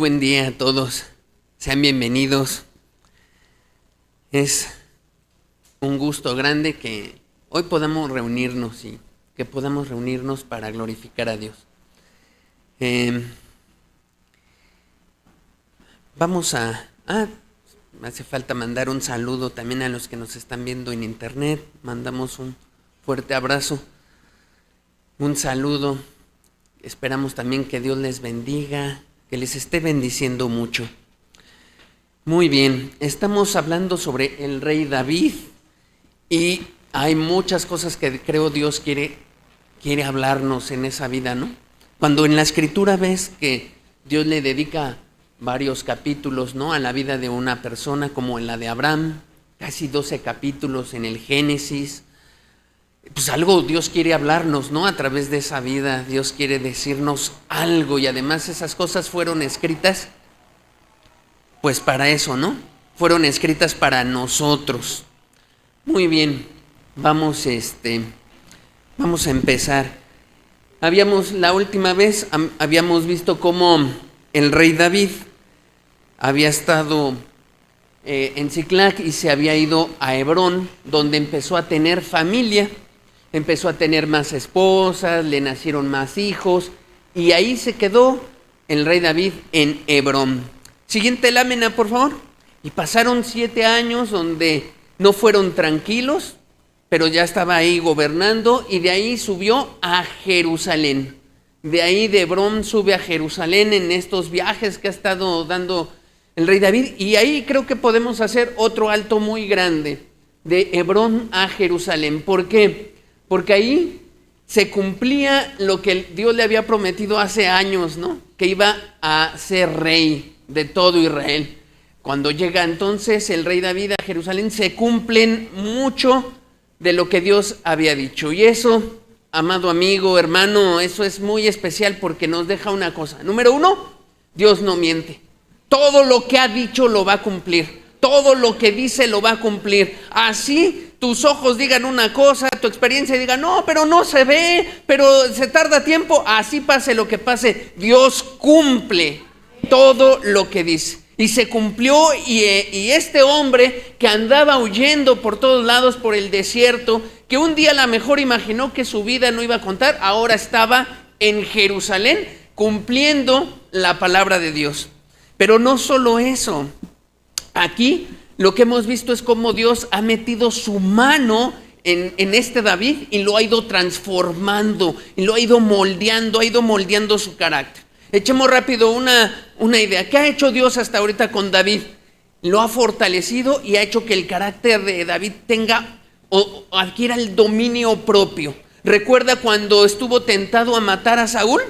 buen día a todos. Sean bienvenidos. Es un gusto grande que hoy podamos reunirnos y que podamos reunirnos para glorificar a Dios. Hace falta mandar un saludo también a los que nos están viendo en internet. Mandamos un fuerte abrazo, un saludo. Esperamos también que Dios les bendiga, que les esté bendiciendo mucho. Muy bien, estamos hablando sobre el rey David y hay muchas cosas que creo Dios quiere hablarnos en esa vida, ¿no? Cuando en la escritura ves que Dios le dedica varios capítulos, ¿no?, a la vida de una persona, como en la de Abraham, casi 12 capítulos en el Génesis, pues algo Dios quiere hablarnos, ¿no? A través de esa vida Dios quiere decirnos algo, y además esas cosas fueron escritas pues para eso, ¿no? Fueron escritas para nosotros. Muy bien, vamos a empezar. La última vez habíamos visto cómo el rey David había estado en Siclag y se había ido a Hebrón, donde empezó a tener familia, empezó a tener más esposas, le nacieron más hijos, y ahí se quedó el rey David en Hebrón. Siguiente lámina, por favor. Y pasaron 7 años donde no fueron tranquilos, pero ya estaba ahí gobernando, y de ahí subió a Jerusalén. De ahí de Hebrón sube a Jerusalén en estos viajes que ha estado dando el rey David, y ahí creo que podemos hacer otro alto muy grande, de Hebrón a Jerusalén. ¿Por qué? Porque ahí se cumplía lo que Dios le había prometido hace años, ¿no? Que iba a ser rey de todo Israel. Cuando llega entonces el rey David a Jerusalén, se cumplen mucho de lo que Dios había dicho. Y eso, amado amigo, hermano, eso es muy especial porque nos deja una cosa. Número 1, Dios no miente. Todo lo que ha dicho lo va a cumplir. Todo lo que dice lo va a cumplir. Así tus ojos digan una cosa, tu experiencia diga, no, pero no se ve, pero se tarda tiempo. Así pase lo que pase, Dios cumple todo lo que dice. Y se cumplió, y este hombre que andaba huyendo por todos lados por el desierto, que un día a lo mejor imaginó que su vida no iba a contar, ahora estaba en Jerusalén cumpliendo la palabra de Dios. Pero no solo eso, aquí lo que hemos visto es cómo Dios ha metido su mano en este David y lo ha ido transformando, y lo ha ido moldeando su carácter. Echemos rápido una idea. ¿Qué ha hecho Dios hasta ahorita con David? Lo ha fortalecido y ha hecho que el carácter de David tenga o adquiera el dominio propio. ¿Recuerda cuando estuvo tentado a matar a Saúl?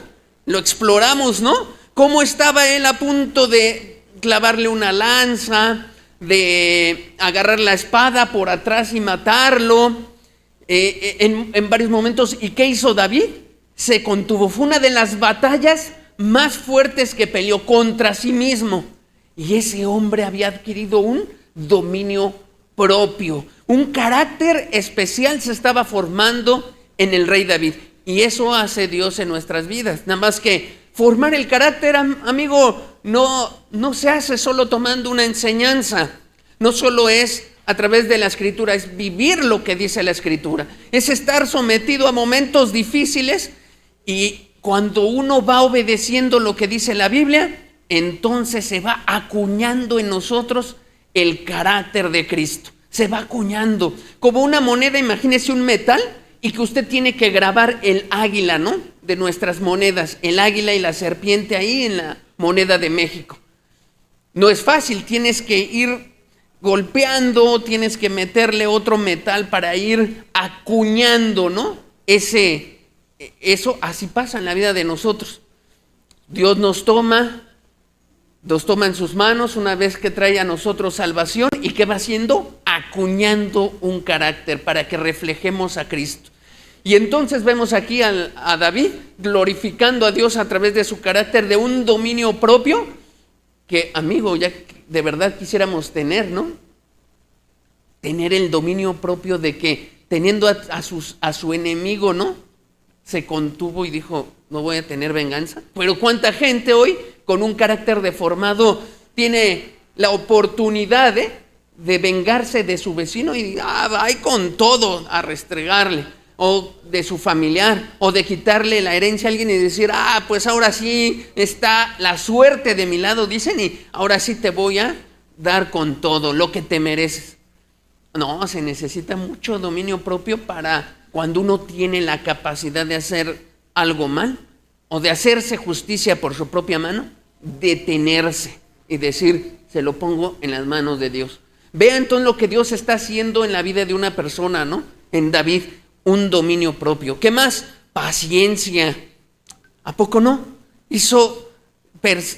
Lo exploramos, ¿no? Cómo estaba él a punto de clavarle una lanza, de agarrar la espada por atrás y matarlo en varios momentos. ¿Y qué hizo David? Se contuvo. Fue una de las batallas más fuertes que peleó contra sí mismo. Y ese hombre había adquirido un dominio propio. Un carácter especial se estaba formando en el rey David. Y eso hace Dios en nuestras vidas. Nada más que formar el carácter, amigo, no se hace solo tomando una enseñanza. No solo es a través de la escritura, es vivir lo que dice la escritura. Es estar sometido a momentos difíciles, y cuando uno va obedeciendo lo que dice la Biblia, entonces se va acuñando en nosotros el carácter de Cristo. Se va acuñando como una moneda. Imagínese un metal y que usted tiene que grabar el águila, ¿no?, de nuestras monedas, el águila y la serpiente ahí en la moneda de México. No es fácil, tienes que ir golpeando, tienes que meterle otro metal para ir acuñando, ¿no? Eso así pasa en la vida de nosotros. Dios nos toma en sus manos una vez que trae a nosotros salvación, y ¿qué va haciendo? Acuñando un carácter para que reflejemos a Cristo. Y entonces vemos aquí a David glorificando a Dios a través de su carácter, de un dominio propio que, amigo, ya de verdad quisiéramos tener, ¿no? Tener el dominio propio de que, teniendo a su enemigo, ¿no?, se contuvo y dijo, no voy a tener venganza. Pero cuánta gente hoy con un carácter deformado tiene la oportunidad de vengarse de su vecino y va con todo a restregarle, o de su familiar, o de quitarle la herencia a alguien y decir, pues ahora sí está la suerte de mi lado, dicen, y ahora sí te voy a dar con todo lo que te mereces. No, se necesita mucho dominio propio para cuando uno tiene la capacidad de hacer algo mal o de hacerse justicia por su propia mano, detenerse y decir, se lo pongo en las manos de Dios. Vea entonces lo que Dios está haciendo en la vida de una persona, ¿no? En David, un dominio propio. ¿Qué más? Paciencia. ¿A poco no? Hizo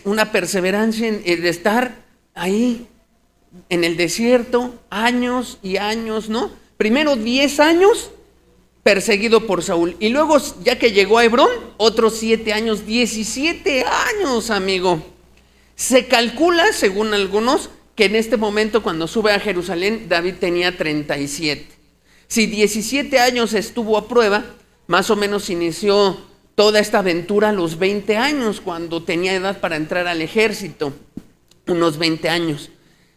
una perseverancia en estar ahí en el desierto, años y años, ¿no? Primero 10 años perseguido por Saúl, y luego, ya que llegó a Hebrón, otros 7 años, 17 años, amigo. Se calcula, según algunos, que en este momento, cuando sube a Jerusalén, David tenía 37. Si 17 años estuvo a prueba, más o menos inició toda esta aventura a los 20 años, cuando tenía edad para entrar al ejército, unos 20 años.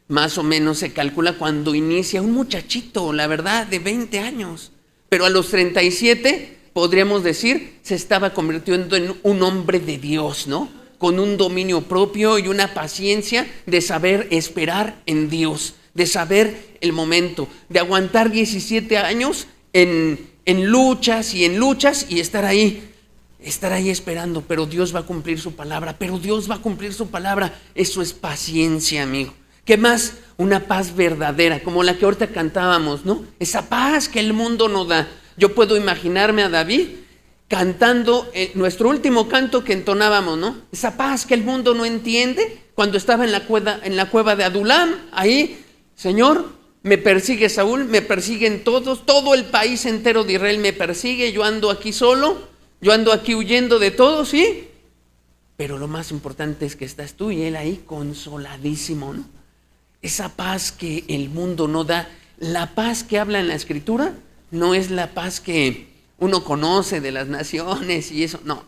Más o menos se calcula cuando inicia un muchachito, la verdad, de 20 años. Pero a los 37, podríamos decir, se estaba convirtiendo en un hombre de Dios, ¿no? Con un dominio propio y una paciencia de saber esperar en Dios, de saber el momento, de aguantar 17 años en luchas y estar ahí esperando, pero Dios va a cumplir su palabra, Eso es paciencia, amigo. ¿Qué más? Una paz verdadera, como la que ahorita cantábamos, ¿no? Esa paz que el mundo no da. Yo puedo imaginarme a David cantando nuestro último canto que entonábamos, ¿no? Esa paz que el mundo no entiende, cuando estaba en la cueva de Adulam, ahí, Señor, me persigue Saúl, me persiguen todos, todo el país entero de Israel me persigue, yo ando aquí solo, yo ando aquí huyendo de todos, ¿sí? Pero lo más importante es que estás tú y él ahí consoladísimo, ¿no? Esa paz que el mundo no da. La paz que habla en la Escritura no es la paz que uno conoce de las naciones y eso, no.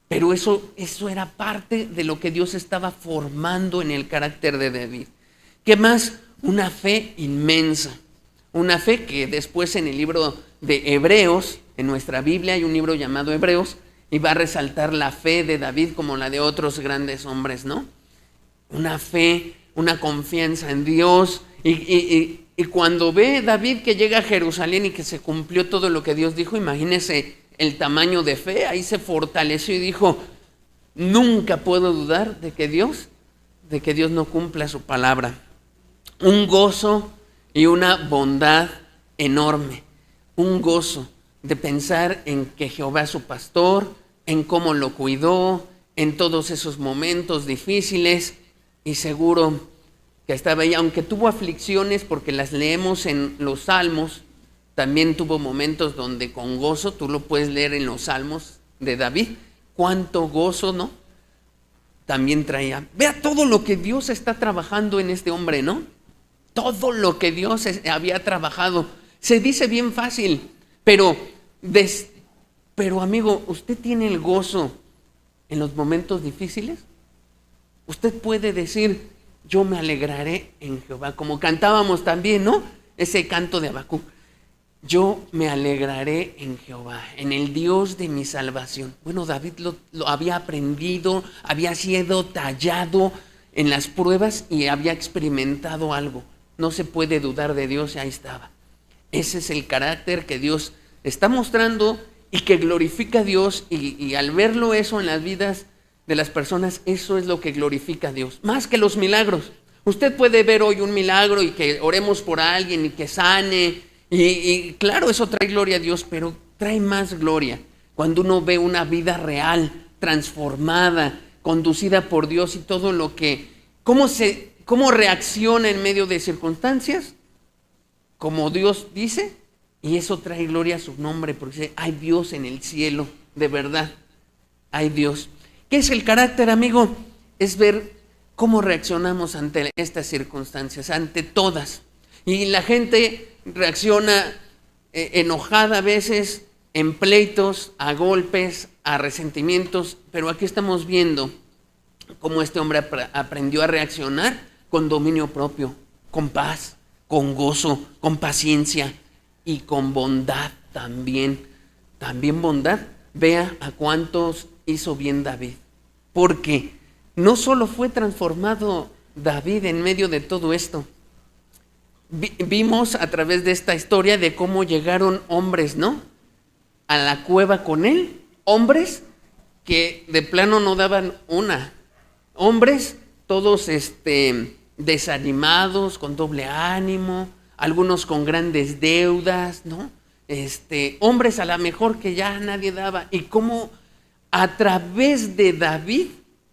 Pero eso era parte de lo que Dios estaba formando en el carácter de David. ¿Qué más? Una fe inmensa. Una fe que después en el libro de Hebreos, en nuestra Biblia hay un libro llamado Hebreos, y va a resaltar la fe de David como la de otros grandes hombres, ¿no? Una fe, una confianza en Dios, y cuando ve David que llega a Jerusalén y que se cumplió todo lo que Dios dijo, imagínese el tamaño de fe, ahí se fortaleció y dijo, nunca puedo dudar de que Dios no cumpla su palabra. Un gozo y una bondad enorme, un gozo de pensar en que Jehová es su pastor, en cómo lo cuidó, en todos esos momentos difíciles, y seguro que estaba ahí, aunque tuvo aflicciones, porque las leemos en los Salmos, también tuvo momentos donde con gozo, tú lo puedes leer en los Salmos de David, cuánto gozo, ¿no? También traía. Vea todo lo que Dios está trabajando en este hombre, ¿no? Todo lo que Dios había trabajado. Se dice bien fácil, pero amigo, ¿usted tiene el gozo en los momentos difíciles? Usted puede decir, yo me alegraré en Jehová, como cantábamos también, ¿no? Ese canto de Habacuc. Yo me alegraré en Jehová, en el Dios de mi salvación. Bueno, David lo había aprendido, había sido tallado en las pruebas y había experimentado algo. No se puede dudar de Dios, y ahí estaba. Ese es el carácter que Dios está mostrando y que glorifica a Dios, y al verlo eso en las vidas de las personas, eso es lo que glorifica a Dios, más que los milagros. Usted puede ver hoy un milagro y que oremos por alguien y que sane, y claro, eso trae gloria a Dios, pero trae más gloria cuando uno ve una vida real, transformada, conducida por Dios, y todo lo que, cómo reacciona en medio de circunstancias, como Dios dice, y eso trae gloria a su nombre, porque hay Dios en el cielo, de verdad, hay Dios. ¿Qué es el carácter, amigo? Es ver cómo reaccionamos ante estas circunstancias, ante todas. Y la gente reacciona enojada a veces, en pleitos, a golpes, a resentimientos, pero aquí estamos viendo cómo este hombre aprendió a reaccionar con dominio propio, con paz, con gozo, con paciencia y con bondad también. También bondad. Vea a cuántos hizo bien David. Porque no solo fue transformado David en medio de todo esto. Vimos a través de esta historia de cómo llegaron hombres, ¿no?, a la cueva con él. Hombres que de plano no daban una. Hombres todos desanimados, con doble ánimo, algunos con grandes deudas, ¿no? Hombres a lo mejor que ya nadie daba. Y cómo a través de David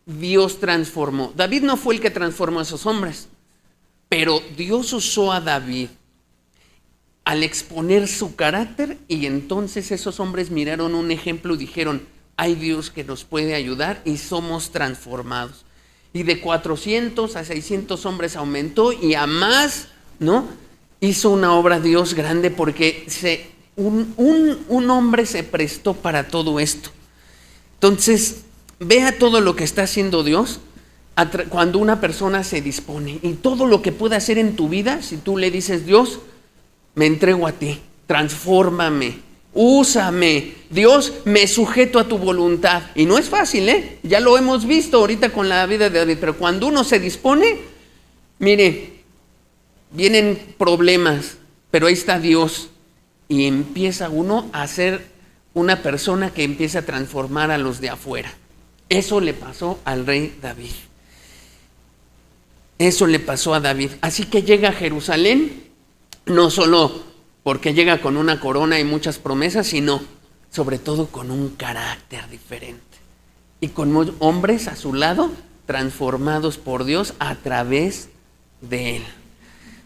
Dios transformó. David no fue el que transformó a esos hombres, pero Dios usó a David al exponer su carácter, y entonces esos hombres miraron un ejemplo y dijeron: hay Dios que nos puede ayudar, y somos transformados. Y de 400 a 600 hombres aumentó, y a más, ¿no? Hizo una obra Dios grande, porque un hombre se prestó para todo esto. Entonces, vea todo lo que está haciendo Dios cuando una persona se dispone, y todo lo que puede hacer en tu vida. Si tú le dices: Dios, me entrego a ti, transfórmame, úsame, Dios, me sujeto a tu voluntad. Y no es fácil, ya lo hemos visto ahorita con la vida de David, pero cuando uno se dispone, mire, vienen problemas, pero ahí está Dios, y empieza uno a ser una persona que empieza a transformar a los de afuera. Eso le pasó al rey David. Eso le pasó a David. Así que llega a Jerusalén, no solo porque llega con una corona y muchas promesas, sino sobre todo con un carácter diferente. Y con hombres a su lado, transformados por Dios a través de él.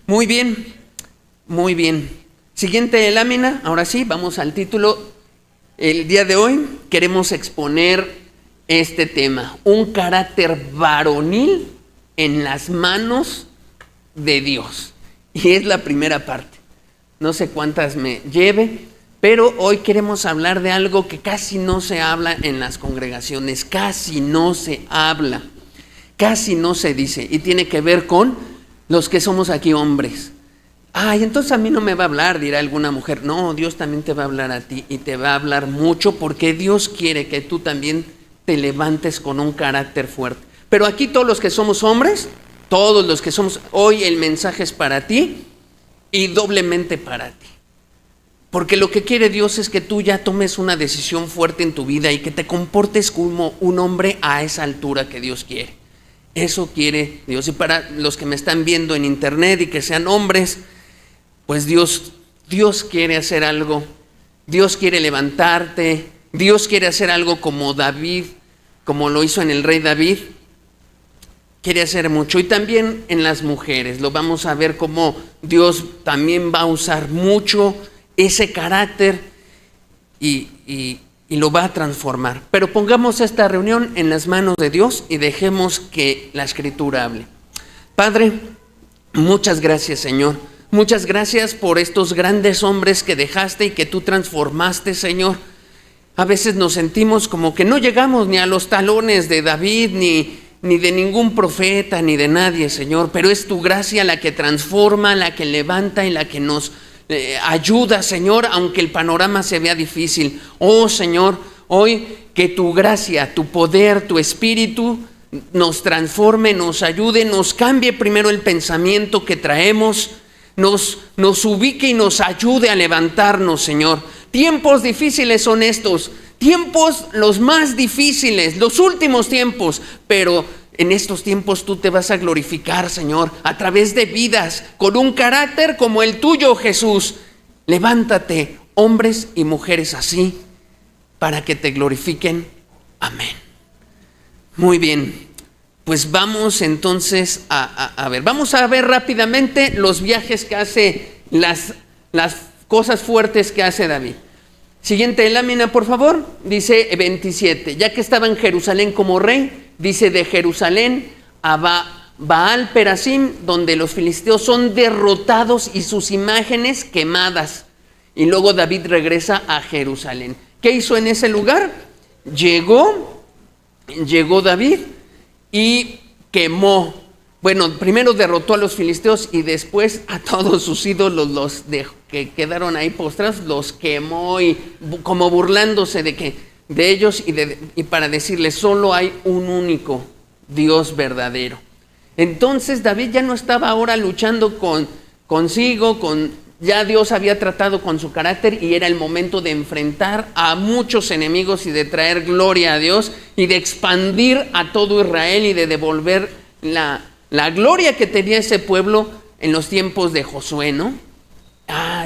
Muy bien, muy bien. Siguiente lámina, ahora sí, vamos al título. El día de hoy queremos exponer este tema: un carácter varonil en las manos de Dios. Y es la primera parte. No sé cuántas me lleve, pero hoy queremos hablar de algo que casi no se habla en las congregaciones, casi no se habla, casi no se dice, y tiene que ver con los que somos aquí hombres. Ay, entonces a mí no me va a hablar, dirá alguna mujer. No, Dios también te va a hablar a ti, y te va a hablar mucho, porque Dios quiere que tú también te levantes con un carácter fuerte. Pero aquí todos los que somos hombres, todos los que somos, hoy el mensaje es para ti y doblemente para ti. Porque lo que quiere Dios es que tú ya tomes una decisión fuerte en tu vida y que te comportes como un hombre a esa altura que Dios quiere. Eso quiere Dios. Y para los que me están viendo en internet y que sean hombres, pues Dios quiere hacer algo. Dios quiere levantarte. Dios quiere hacer algo como David, como lo hizo en el rey David. Quiere hacer mucho. Y también en las mujeres. Lo vamos a ver cómo Dios también va a usar mucho ese carácter y lo va a transformar. Pero pongamos esta reunión en las manos de Dios y dejemos que la Escritura hable. Padre, muchas gracias, Señor. Muchas gracias por estos grandes hombres que dejaste y que tú transformaste, Señor. A veces nos sentimos como que no llegamos ni a los talones de David, ni de ningún profeta, ni de nadie, Señor. Pero es tu gracia la que transforma, la que levanta y la que nos ayuda, Señor, aunque el panorama se vea difícil. Oh, Señor, hoy que tu gracia, tu poder, tu espíritu nos transforme, nos ayude, nos cambie primero el pensamiento que traemos, nos ubique y nos ayude a levantarnos, Señor. Tiempos difíciles son estos, tiempos los más difíciles, los últimos tiempos, pero en estos tiempos tú te vas a glorificar, Señor, a través de vidas con un carácter como el tuyo, Jesús. Levántate, hombres y mujeres así, para que te glorifiquen. Amén. Muy bien, pues vamos entonces a ver. Vamos a ver rápidamente los viajes que hace, las cosas fuertes que hace David. Siguiente lámina, por favor. Dice 27. Ya que estaba en Jerusalén como rey, dice de Jerusalén a Baal Perasim, donde los filisteos son derrotados y sus imágenes quemadas. Y luego David regresa a Jerusalén. ¿Qué hizo en ese lugar? llegó David y quemó. Bueno, primero derrotó a los filisteos y después a todos sus ídolos que quedaron ahí postrados, los quemó y como burlándose de ellos y para decirles, solo hay un único Dios verdadero. Entonces David ya no estaba ahora luchando consigo, ya Dios había tratado con su carácter y era el momento de enfrentar a muchos enemigos y de traer gloria a Dios y de expandir a todo Israel y de devolver la gloria que tenía ese pueblo en los tiempos de Josué, ¿no?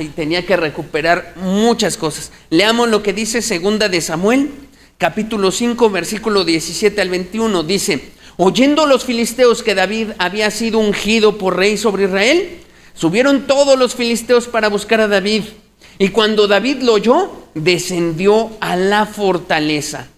Y tenía que recuperar muchas cosas. Leamos lo que dice segunda de Samuel, capítulo 5, versículo 17 al 21. Dice, oyendo los filisteos que David había sido ungido por rey sobre Israel, subieron todos los filisteos para buscar a David. Y cuando David lo oyó, descendió a la fortaleza.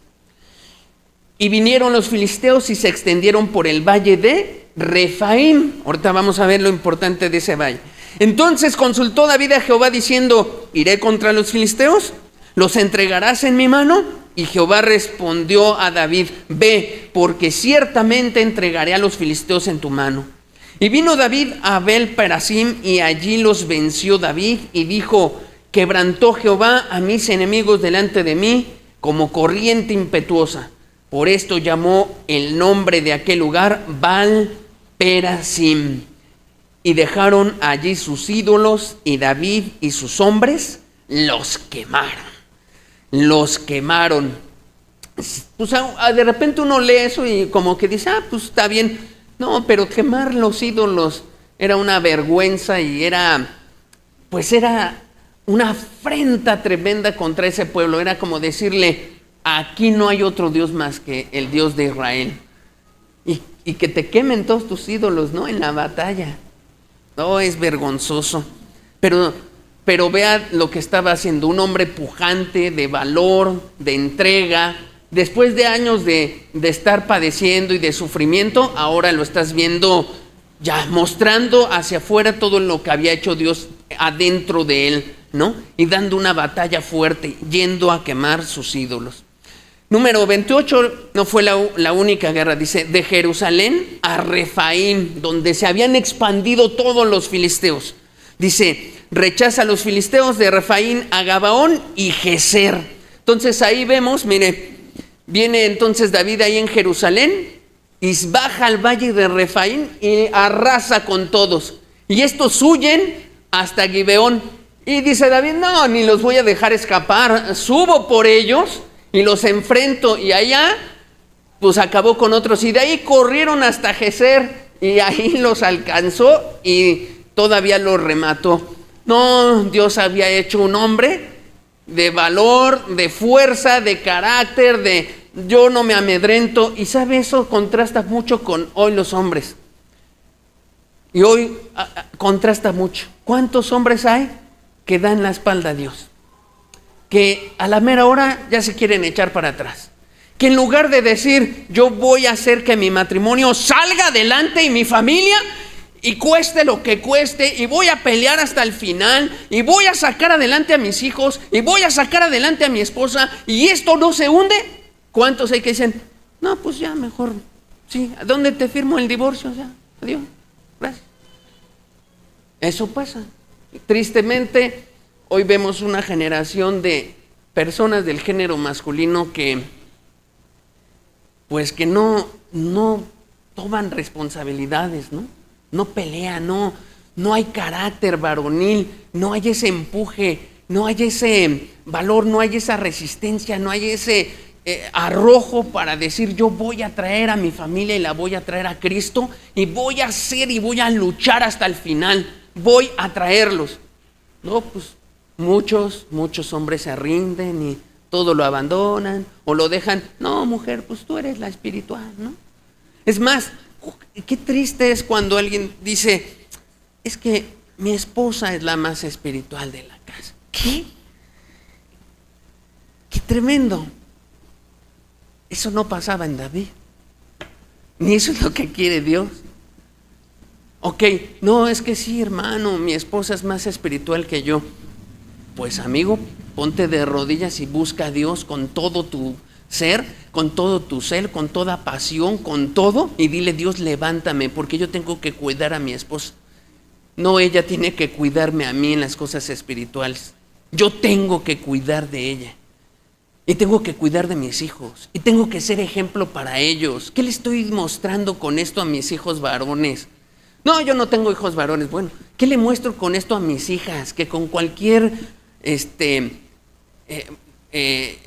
Y vinieron los filisteos y se extendieron por el valle de Refaim. Ahorita vamos a ver lo importante de ese valle. Entonces consultó David a Jehová diciendo, ¿iré contra los filisteos? ¿Los entregarás en mi mano? Y Jehová respondió a David, ve, porque ciertamente entregaré a los filisteos en tu mano. Y vino David a Abel-Perasim y allí los venció David y dijo, quebrantó Jehová a mis enemigos delante de mí como corriente impetuosa. Por esto llamó el nombre de aquel lugar Baal-Perasim. Y dejaron allí sus ídolos y David y sus hombres los quemaron. Los quemaron. Pues de repente uno lee eso y como que dice, pues está bien. No, pero quemar los ídolos era una vergüenza y era una afrenta tremenda contra ese pueblo. Era como decirle, aquí no hay otro Dios más que el Dios de Israel. Y que te quemen todos tus ídolos, ¿no? En la batalla. No, es vergonzoso. Pero vea lo que estaba haciendo. Un hombre pujante, de valor, de entrega. Después de años de estar padeciendo y de sufrimiento, ahora lo estás viendo ya mostrando hacia afuera todo lo que había hecho Dios adentro de él, ¿no? Y dando una batalla fuerte, yendo a quemar sus ídolos. Número 28, no fue la única guerra, dice, de Jerusalén a Refaim, donde se habían expandido todos los filisteos. Dice, rechaza a los filisteos de Refaim a Gabaón y Geser. Entonces ahí vemos, mire, viene entonces David ahí en Jerusalén y baja al valle de Refaim y arrasa con todos. Y estos huyen hasta Gibeón. Y dice David, no, ni los voy a dejar escapar, subo por ellos y los enfrento, y allá pues acabó con otros, y de ahí corrieron hasta Geser, y ahí los alcanzó y todavía los remató. No, Dios había hecho un hombre de valor, de fuerza, de carácter, de yo no me amedrento, y sabe, eso contrasta mucho con hoy los hombres. Y hoy contrasta mucho. ¿Cuántos hombres hay que dan la espalda a Dios? Que a la mera hora ya se quieren echar para atrás. Que en lugar de decir, yo voy a hacer que mi matrimonio salga adelante y mi familia, y cueste lo que cueste, y voy a pelear hasta el final, y voy a sacar adelante a mis hijos, y voy a sacar adelante a mi esposa, y esto no se hunde. ¿Cuántos hay que dicen, no, pues ya mejor, sí, ¿a dónde te firmo el divorcio? Ya, adiós, gracias. Eso pasa. Tristemente, hoy vemos una generación de personas del género masculino que no toman responsabilidades, ¿no? No pelean, no hay carácter varonil, no hay ese empuje, no hay ese valor, no hay esa resistencia, no hay ese arrojo para decir, yo voy a traer a mi familia y la voy a traer a Cristo y voy a hacer y voy a luchar hasta el final, voy a traerlos. No, pues muchos hombres se rinden y todo lo abandonan o lo dejan. No, mujer, pues tú eres la espiritual, ¿no? Es más, qué triste es cuando alguien dice, es que mi esposa es la más espiritual de la casa. ¿Qué? Qué tremendo. Eso no pasaba en David, ni eso es lo que quiere Dios. Ok, no, es que sí, hermano, mi esposa es más espiritual que yo. Pues amigo, ponte de rodillas y busca a Dios con todo tu ser, con todo tu ser, con toda pasión, con todo, y dile: Dios, levántame, porque yo tengo que cuidar a mi esposa. No, ella tiene que cuidarme a mí en las cosas espirituales. Yo tengo que cuidar de ella. Y tengo que cuidar de mis hijos. Y tengo que ser ejemplo para ellos. ¿Qué le estoy mostrando con esto a mis hijos varones? No, yo no tengo hijos varones. Bueno, ¿qué le muestro con esto a mis hijas? Que con cualquier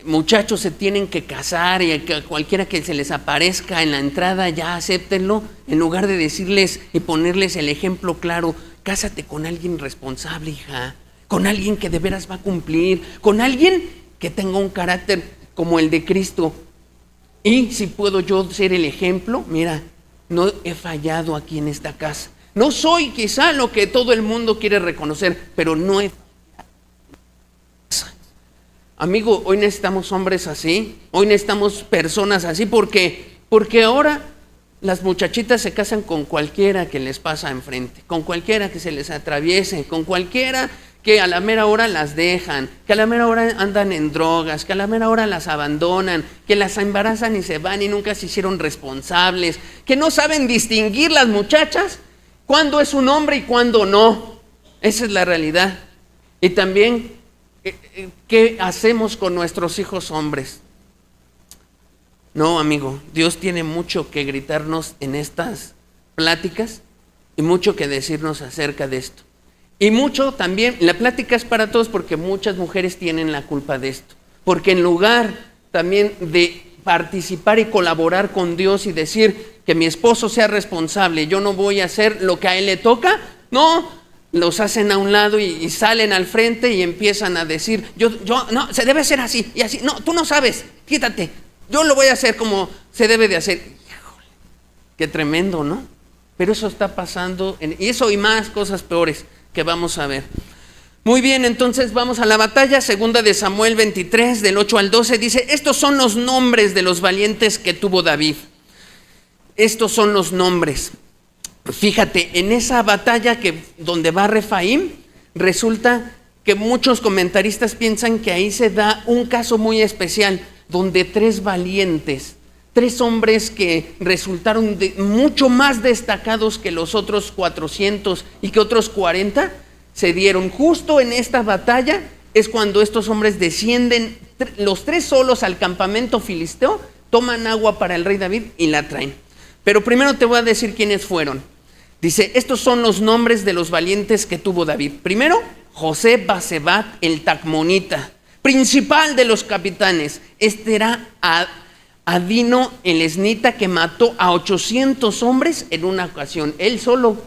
muchachos se tienen que casar, y que cualquiera que se les aparezca en la entrada ya acéptenlo, en lugar de decirles y ponerles el ejemplo claro: cásate con alguien responsable, hija, con alguien que de veras va a cumplir, con alguien que tenga un carácter como el de Cristo. Y si puedo yo ser el ejemplo, mira, no he fallado aquí en esta casa. No soy quizá lo que todo el mundo quiere reconocer, pero no he fallado. Amigo, hoy necesitamos hombres así, hoy necesitamos personas así, porque ahora las muchachitas se casan con cualquiera que les pasa enfrente, con cualquiera que se les atraviese, con cualquiera que a la mera hora las dejan, que a la mera hora andan en drogas, que a la mera hora las abandonan, que las embarazan y se van y nunca se hicieron responsables, que no saben distinguir las muchachas cuándo es un hombre y cuándo no. Esa es la realidad. Y también, ¿qué hacemos con nuestros hijos hombres? No, amigo, Dios tiene mucho que gritarnos en estas pláticas y mucho que decirnos acerca de esto. Y mucho también, la plática es para todos, porque muchas mujeres tienen la culpa de esto. Porque en lugar también de participar y colaborar con Dios y decir que mi esposo sea responsable, yo no voy a hacer lo que a él le toca, no, los hacen a un lado y salen al frente y empiezan a decir: yo, no, se debe hacer así y así. No, tú no sabes, quítate, yo lo voy a hacer como se debe de hacer. Híjole, qué tremendo, ¿no? Pero eso está pasando, y eso y más cosas peores que vamos a ver. Muy bien, entonces vamos a la batalla. Segunda de Samuel 23, del 8 al 12, dice: estos son los nombres de los valientes que tuvo David. Estos son los nombres. Fíjate, en esa batalla donde va Refaim, resulta que muchos comentaristas piensan que ahí se da un caso muy especial, donde 3 valientes, 3 hombres que resultaron mucho más destacados que los otros 400 y que otros 40, se dieron. Justo en esta batalla es cuando estos hombres descienden, los 3 solos, al campamento filisteo, toman agua para el rey David y la traen. Pero primero te voy a decir quiénes fueron. Dice: estos son los nombres de los valientes que tuvo David. Primero, José Basebat el Tacmonita, principal de los capitanes. Este era Adino el esnita, que mató a 800 hombres en una ocasión. Él solo.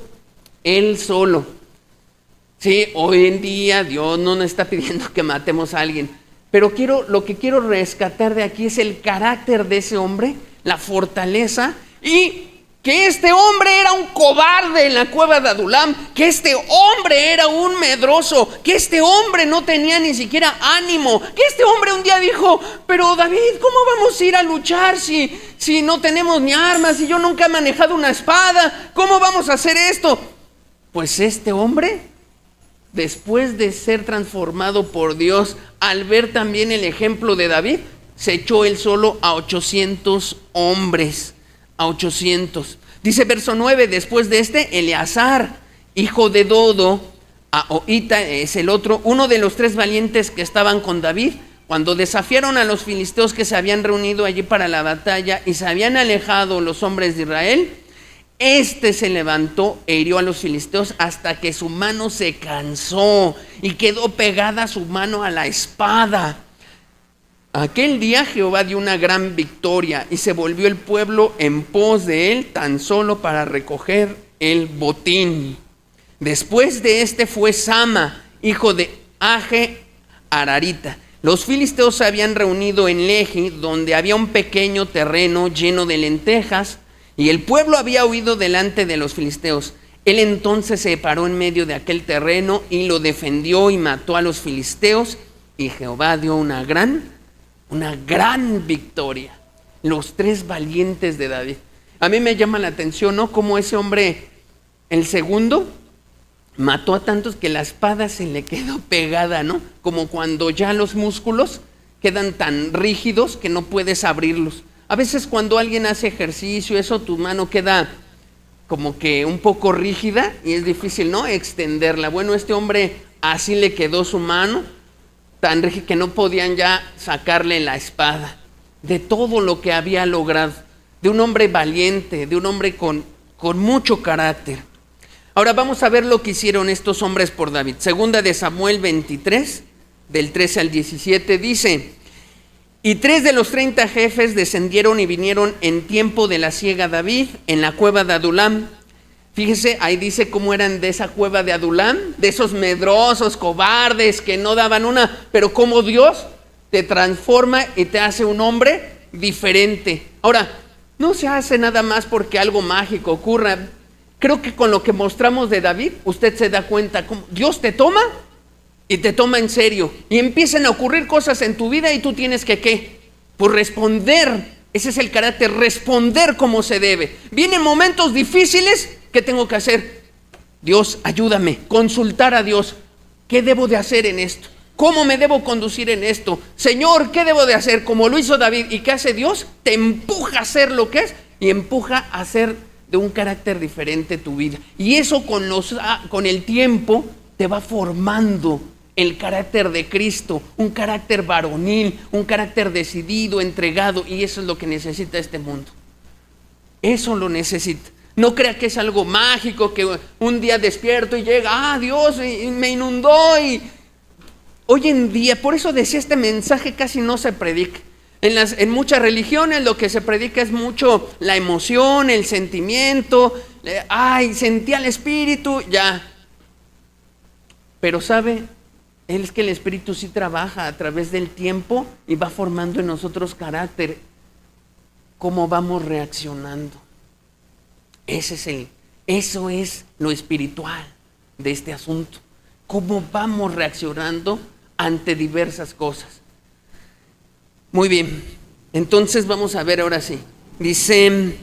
Sí, hoy en día Dios no nos está pidiendo que matemos a alguien, pero lo que quiero rescatar de aquí es el carácter de ese hombre, la fortaleza, y que este hombre era un cobarde en la cueva de Adulam, que este hombre era un medroso, que este hombre no tenía ni siquiera ánimo, que este hombre un día dijo: pero David, ¿cómo vamos a ir a luchar si no tenemos ni armas, si yo nunca he manejado una espada? ¿Cómo vamos a hacer esto? Pues este hombre, después de ser transformado por Dios, al ver también el ejemplo de David, se echó él solo a 800 hombres, a 800. Dice verso 9: después de Eleazar, hijo de Dodo, Ahoita es el otro, uno de los 3 valientes que estaban con David, cuando desafiaron a los filisteos que se habían reunido allí para la batalla y se habían alejado los hombres de Israel. Se levantó e hirió a los filisteos hasta que su mano se cansó y quedó pegada su mano a la espada. Aquel día Jehová dio una gran victoria y se volvió el pueblo en pos de él, tan solo para recoger el botín. Después de fue Sama, hijo de Age Ararita. Los filisteos se habían reunido en Lehi, donde había un pequeño terreno lleno de lentejas, y el pueblo había huido delante de los filisteos. Él entonces se paró en medio de aquel terreno y lo defendió y mató a los filisteos, y Jehová dio una gran victoria. Los 3 valientes de David. A mí me llama la atención, ¿no? Cómo ese hombre, el segundo, mató a tantos que la espada se le quedó pegada, ¿no? Como cuando ya los músculos quedan tan rígidos que no puedes abrirlos. A veces cuando alguien hace ejercicio, eso, tu mano queda como que un poco rígida y es difícil, ¿no?, extenderla. Bueno, este hombre así le quedó su mano, tan rígida que no podían ya sacarle la espada. De todo lo que había logrado, de un hombre valiente, de un hombre con mucho carácter. Ahora vamos a ver lo que hicieron estos hombres por David. Segunda de Samuel 23, del 13 al 17, dice: y 3 de los 30 jefes descendieron y vinieron en tiempo de la siega a David en la cueva de Adulam. Fíjese, ahí dice cómo eran de esa cueva de Adulam, de esos medrosos, cobardes que no daban una, pero cómo Dios te transforma y te hace un hombre diferente. Ahora, no se hace nada más porque algo mágico ocurra. Creo que con lo que mostramos de David, usted se da cuenta cómo Dios te toma y te toma en serio. Y empiezan a ocurrir cosas en tu vida y tú tienes que, ¿qué? Pues responder. Ese es el carácter, responder como se debe. Vienen momentos difíciles, ¿qué tengo que hacer? Dios, ayúdame, consultar a Dios. ¿Qué debo de hacer en esto? ¿Cómo me debo conducir en esto? Señor, ¿qué debo de hacer? Como lo hizo David. ¿Y qué hace Dios? Te empuja a hacer lo que es y empuja a hacer de un carácter diferente tu vida. Y eso con el tiempo te va formando el carácter de Cristo, un carácter varonil, un carácter decidido, entregado, y eso es lo que necesita este mundo. Eso lo necesita. No crea que es algo mágico, que un día despierto y llega, Dios me inundó. Y hoy en día, por eso decía, este mensaje casi no se predica. En muchas religiones lo que se predica es mucho la emoción, el sentimiento, sentía el Espíritu, ya. Pero ¿sabe? Es que el Espíritu sí trabaja a través del tiempo y va formando en nosotros carácter. ¿Cómo vamos reaccionando? Eso es lo espiritual de este asunto. ¿Cómo vamos reaccionando ante diversas cosas? Muy bien, entonces vamos a ver ahora sí. Dice,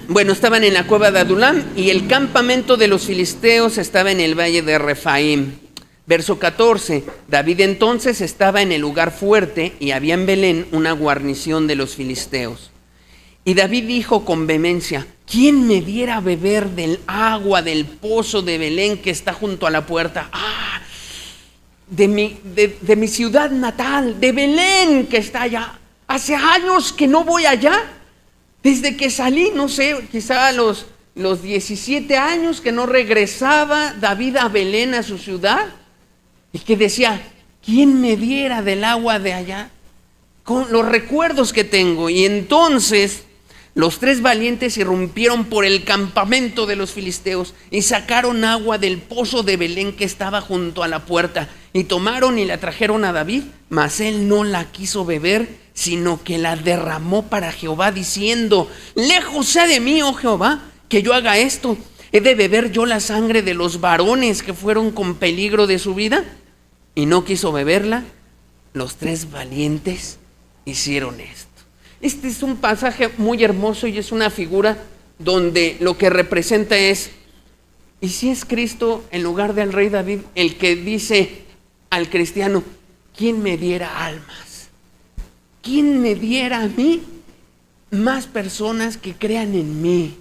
bueno, estaban en la cueva de Adulam y el campamento de los filisteos estaba en el valle de Refaim. Verso 14, David entonces estaba en el lugar fuerte y había en Belén una guarnición de los filisteos. Y David dijo con vehemencia: ¿quién me diera a beber del agua del pozo de Belén que está junto a la puerta? De mi ciudad natal, de Belén, que está allá. Hace años que no voy allá, desde que salí, no sé, quizá a los 17 años que no regresaba David a Belén, a su ciudad, y que decía: ¿quién me diera del agua de allá? Con los recuerdos que tengo. Y entonces los 3 valientes irrumpieron por el campamento de los filisteos y sacaron agua del pozo de Belén que estaba junto a la puerta, y tomaron y la trajeron a David, mas él no la quiso beber, sino que la derramó para Jehová, diciendo: lejos sea de mí, oh Jehová, que yo haga esto. ¿He de beber yo la sangre de los varones que fueron con peligro de su vida? Y no quiso beberla. Los 3 valientes hicieron esto. Este es un pasaje muy hermoso y es una figura donde lo que representa es: ¿y si es Cristo en lugar del rey David el que dice al cristiano: ¿quién me diera almas? ¿Quién me diera a mí más personas que crean en mí?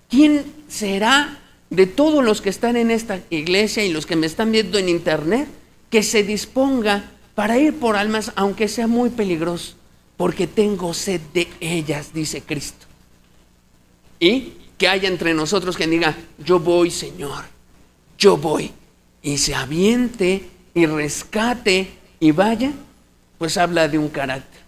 ¿Quién será de todos los que están en esta iglesia y los que me están viendo en internet que se disponga para ir por almas, aunque sea muy peligroso? Porque tengo sed de ellas, dice Cristo. Y que haya entre nosotros quien diga: yo voy, Señor, yo voy. Y se aviente y rescate y vaya, pues habla de un carácter.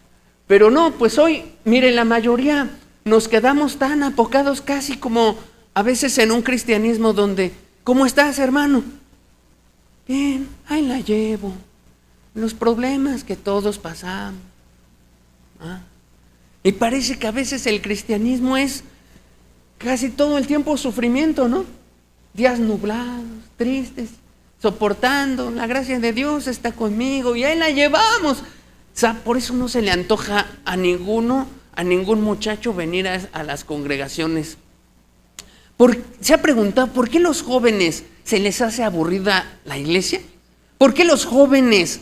Pero no, pues hoy, mire, la mayoría nos quedamos tan apocados, casi como a veces en un cristianismo donde: ¿cómo estás, hermano? Bien, ahí la llevo. Los problemas que todos pasamos. Y parece que a veces el cristianismo es casi todo el tiempo sufrimiento, ¿no? Días nublados, tristes, soportando, la gracia de Dios está conmigo y ahí la llevamos. O sea, por eso no se le antoja a ningún muchacho venir a las congregaciones. ¿Se ha preguntado por qué los jóvenes se les hace aburrida la iglesia? ¿Por qué los jóvenes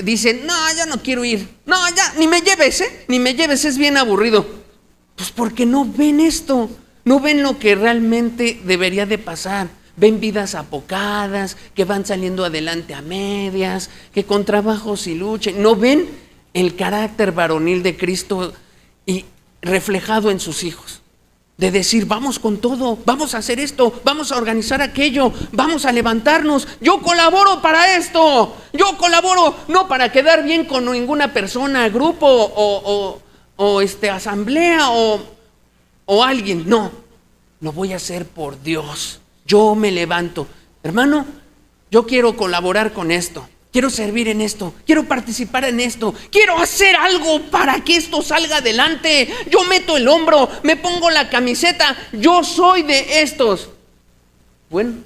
dicen, no, yo no quiero ir, no, ya, ni me lleves, ni me lleves, es bien aburrido. Pues porque no ven esto, no ven lo que realmente debería de pasar. Ven vidas apocadas, que van saliendo adelante a medias, que con trabajos y lucha. No ven el carácter varonil de Cristo y reflejado en sus hijos. De decir, vamos con todo, vamos a hacer esto, vamos a organizar aquello, vamos a levantarnos. Yo colaboro para esto, yo colaboro no para quedar bien con ninguna persona, grupo o asamblea o alguien. No, lo voy a hacer por Dios. Yo me levanto. Hermano, yo quiero colaborar con esto. Quiero servir en esto. Quiero participar en esto. Quiero hacer algo para que esto salga adelante. Yo meto el hombro, me pongo la camiseta. Yo soy de estos. Bueno,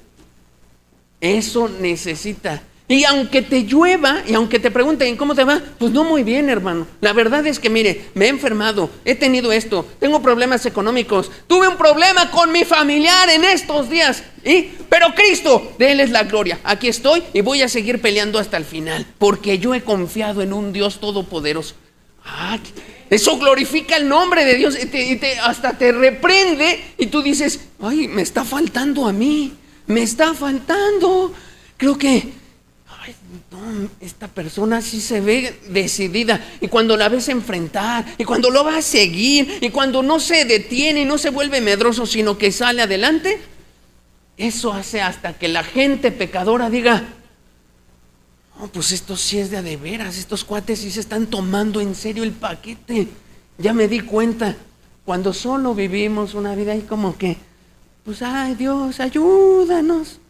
eso necesita. Y aunque te llueva, y aunque te pregunten cómo te va, pues no muy bien, hermano. La verdad es que, mire, me he enfermado, he tenido esto, tengo problemas económicos, tuve un problema con mi familiar en estos días, pero Cristo, de Él es la gloria. Aquí estoy y voy a seguir peleando hasta el final, porque yo he confiado en un Dios todopoderoso. Eso glorifica el nombre de Dios y hasta te reprende y tú dices, ay, me está faltando a mí, me está faltando. Creo que no, esta persona sí se ve decidida, y cuando la ves enfrentar, y cuando lo va a seguir, y cuando no se detiene y no se vuelve medroso, sino que sale adelante, eso hace hasta que la gente pecadora diga, no, pues esto sí es de veras, estos cuates sí se están tomando en serio el paquete. Ya me di cuenta, cuando solo vivimos una vida ahí como que, pues ay Dios, ayúdanos,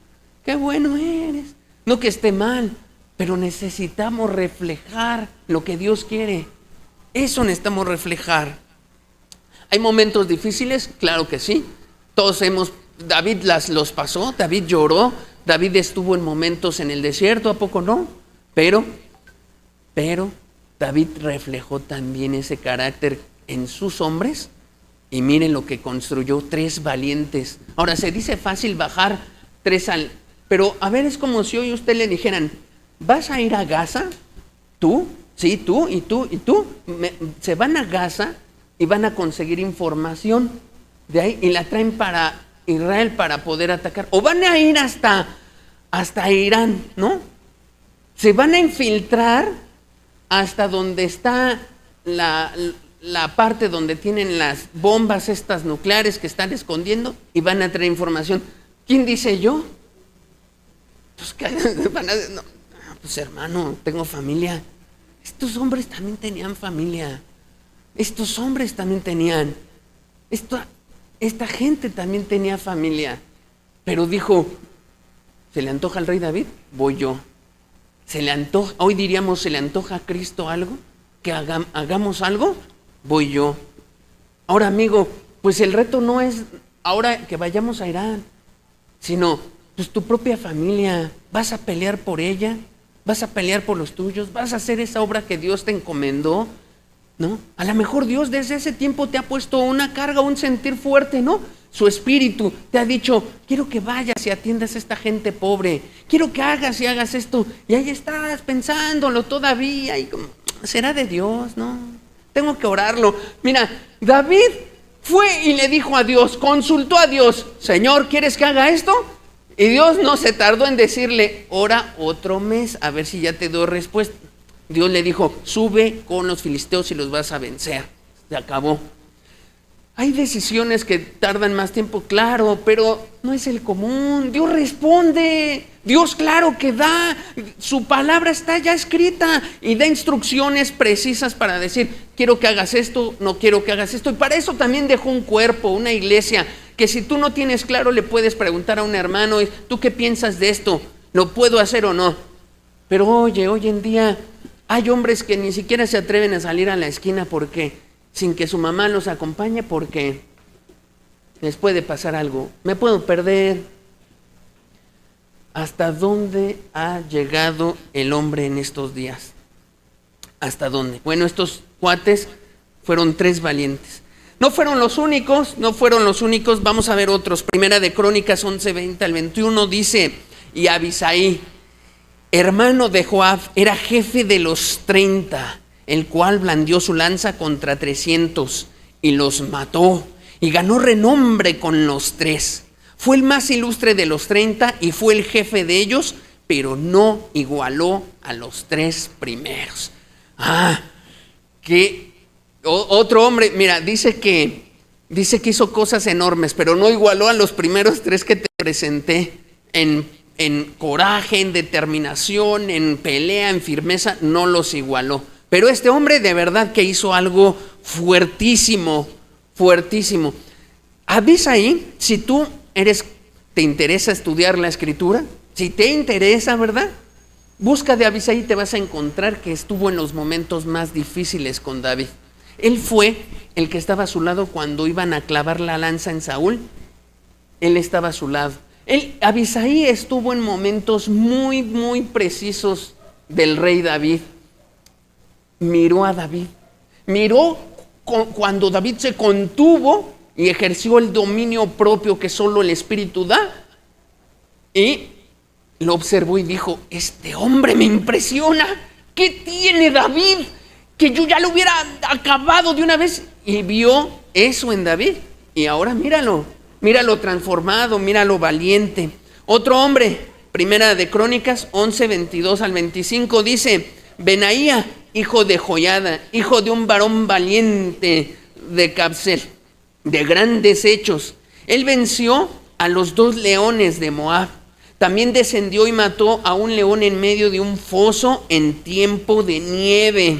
qué bueno eres. No que esté mal, pero necesitamos reflejar lo que Dios quiere. Eso necesitamos reflejar. ¿Hay momentos difíciles? Claro que sí. David los pasó, David lloró, David estuvo en momentos en el desierto, ¿a poco no? Pero David reflejó también ese carácter en sus hombres, y miren lo que construyó, 3 valientes. Ahora, se dice fácil bajar 3 pero a ver, es como si hoy usted le dijeran, ¿vas a ir a Gaza? ¿Tú? Sí, tú y tú y tú. Se van a Gaza y van a conseguir información de ahí y la traen para Israel para poder atacar. O van a ir hasta Irán, ¿no? Se van a infiltrar hasta donde está la parte donde tienen las bombas estas nucleares que están escondiendo y van a traer información. ¿Quién dice yo? Pues, pues hermano, tengo familia. Estos hombres también tenían familia. Estos hombres también tenían. Esta gente también tenía familia. Pero dijo, ¿se le antoja al rey David? Voy yo. ¿Se le antoja? Hoy diríamos, ¿se le antoja a Cristo algo? ¿Que hagamos algo? Voy yo. Ahora, amigo, pues el reto no es ahora que vayamos a Irán, sino pues tu propia familia. Vas a pelear por ella, vas a pelear por los tuyos, vas a hacer esa obra que Dios te encomendó, ¿no? A lo mejor Dios desde ese tiempo te ha puesto una carga, un sentir fuerte, ¿no? Su espíritu te ha dicho, quiero que vayas y atiendas a esta gente pobre, quiero que hagas y hagas esto, y ahí estás pensándolo todavía, y como, será de Dios, ¿no? Tengo que orarlo. Mira, David fue y le dijo a Dios, consultó a Dios, Señor, ¿quieres que haga esto? Y Dios no se tardó en decirle, ora otro mes, a ver si ya te doy respuesta. Dios le dijo, sube con los filisteos y los vas a vencer. Se acabó. Hay decisiones que tardan más tiempo, claro, pero no es el común. Dios responde. Dios, claro que da. Su palabra está ya escrita y da instrucciones precisas para decir, quiero que hagas esto, no quiero que hagas esto. Y para eso también dejó un cuerpo, una iglesia, que si tú no tienes claro le puedes preguntar a un hermano, ¿tú qué piensas de esto? ¿Lo puedo hacer o no? Pero oye, hoy en día hay hombres que ni siquiera se atreven a salir a la esquina porque sin que su mamá los acompañe, porque les puede pasar algo, me puedo perder. ¿Hasta dónde ha llegado el hombre en estos días? ¿Hasta dónde? Bueno, estos cuates fueron 3 valientes. No fueron los únicos, vamos a ver otros. Primera de Crónicas 11:20 al 21 dice, y Abisai, hermano de Joab, era jefe de los 30, el cual blandió su lanza contra 300 y los mató y ganó renombre con los 3. Fue el más ilustre de los 30 y fue el jefe de ellos, pero no igualó a los 3 primeros. Otro hombre, mira, dice que hizo cosas enormes, pero no igualó a los primeros 3 que te presenté en coraje, en determinación, en pelea, en firmeza, no los igualó. Pero este hombre de verdad que hizo algo fuertísimo, fuertísimo. Abisai, si tú te interesa estudiar la escritura, si te interesa, ¿verdad? Busca de Abisai y te vas a encontrar que estuvo en los momentos más difíciles con David. Él fue el que estaba a su lado cuando iban a clavar la lanza en Saúl. Él estaba a su lado. Abisai estuvo en momentos muy, muy precisos del rey David. Miró a David. Miró cuando David se contuvo y ejerció el dominio propio que solo el Espíritu da. Y lo observó y dijo: este hombre me impresiona. ¿Qué tiene David? Que yo ya lo hubiera acabado de una vez. Y vio eso en David. Y ahora míralo transformado, míralo valiente. Otro hombre, Primera de Crónicas 11, 22 al 25, dice: Benaía, hijo de Joiada, hijo de un varón valiente de Cabsel, de grandes hechos. Él venció a los 2 leones de Moab. También descendió y mató a un león en medio de un foso en tiempo de nieve.